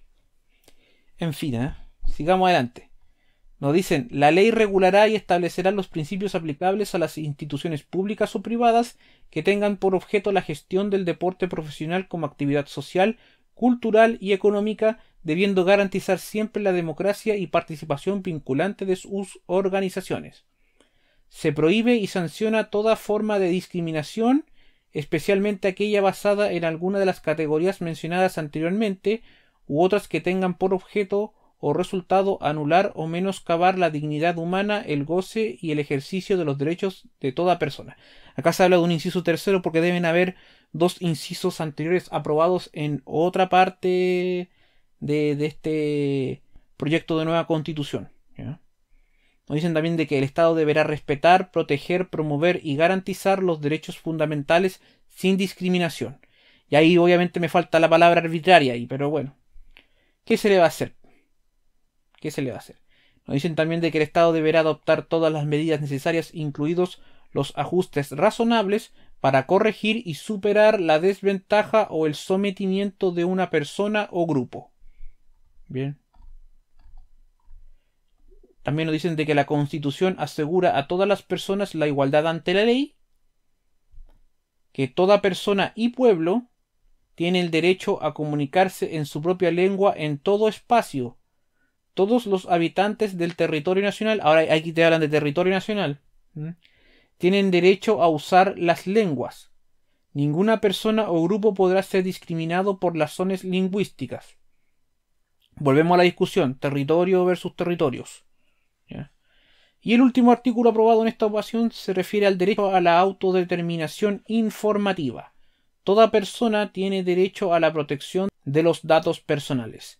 En fin, sigamos adelante. Nos dicen, la ley regulará y establecerá los principios aplicables a las instituciones públicas o privadas que tengan por objeto la gestión del deporte profesional como actividad social cultural y económica, debiendo garantizar siempre la democracia y participación vinculante de sus organizaciones. Se prohíbe y sanciona toda forma de discriminación, especialmente aquella basada en alguna de las categorías mencionadas anteriormente, u otras que tengan por objeto o resultado anular o menoscabar la dignidad humana, el goce y el ejercicio de los derechos de toda persona. Acá se habla de un inciso tercero porque deben haber dos incisos anteriores aprobados en otra parte de este proyecto de nueva constitución, ¿ya? Nos dicen también de que el Estado deberá respetar, proteger, promover y garantizar los derechos fundamentales sin discriminación. Y ahí obviamente me falta la palabra arbitraria, pero bueno, ¿qué se le va a hacer? ¿Qué se le va a hacer? Nos dicen también de que el Estado deberá adoptar todas las medidas necesarias, incluidos los ajustes razonables, para corregir y superar la desventaja o el sometimiento de una persona o grupo. Bien. También nos dicen de que la Constitución asegura a todas las personas la igualdad ante la ley, que toda persona y pueblo tiene el derecho a comunicarse en su propia lengua en todo espacio. Todos los habitantes del territorio nacional, ahora aquí te hablan de territorio nacional, tienen derecho a usar las lenguas. Ninguna persona o grupo podrá ser discriminado por razones lingüísticas. Volvemos a la discusión, territorio versus territorios. ¿Ya? Y el último artículo aprobado en esta ocasión se refiere al derecho a la autodeterminación informativa. Toda persona tiene derecho a la protección de los datos personales.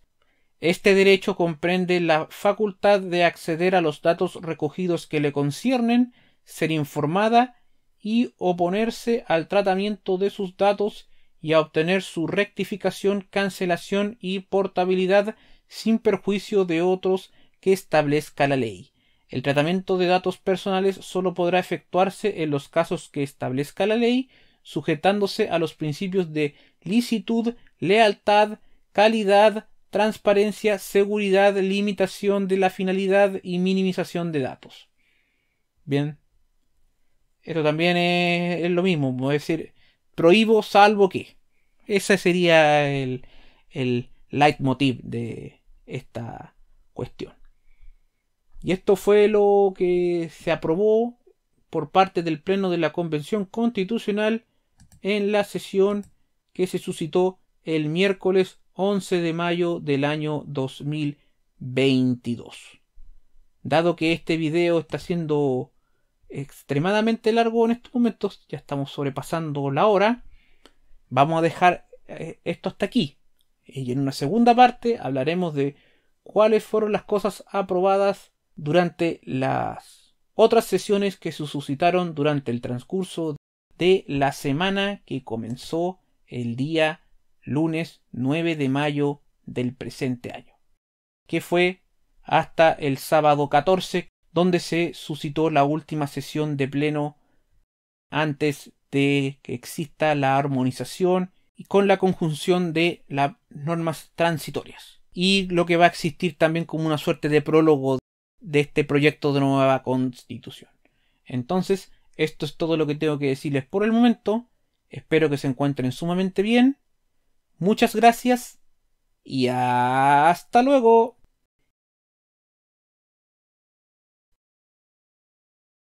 Este derecho comprende la facultad de acceder a los datos recogidos que le conciernen, ser informada y oponerse al tratamiento de sus datos y a obtener su rectificación, cancelación y portabilidad sin perjuicio de otros que establezca la ley. El tratamiento de datos personales solo podrá efectuarse en los casos que establezca la ley, sujetándose a los principios de licitud, lealtad, calidad, transparencia, seguridad, limitación de la finalidad y minimización de datos. Bien. Esto también es lo mismo, es decir, prohíbo salvo que. Ese sería el leitmotiv de esta cuestión. Y esto fue lo que se aprobó por parte del Pleno de la Convención Constitucional en la sesión que se suscitó el miércoles 11 de mayo del año 2022. Dado que este video está siendo extremadamente largo en estos momentos, ya estamos sobrepasando la hora, vamos a dejar esto hasta aquí. Y en una segunda parte hablaremos de cuáles fueron las cosas aprobadas durante las otras sesiones que se suscitaron durante el transcurso de la semana que comenzó el día lunes 9 de mayo del presente año, que fue hasta el sábado 14, donde se suscitó la última sesión de pleno antes de que exista la armonización y con la conjunción de las normas transitorias. Y lo que va a existir también como una suerte de prólogo de este proyecto de nueva constitución. Entonces, esto es todo lo que tengo que decirles por el momento. Espero que se encuentren sumamente bien. Muchas gracias y hasta luego.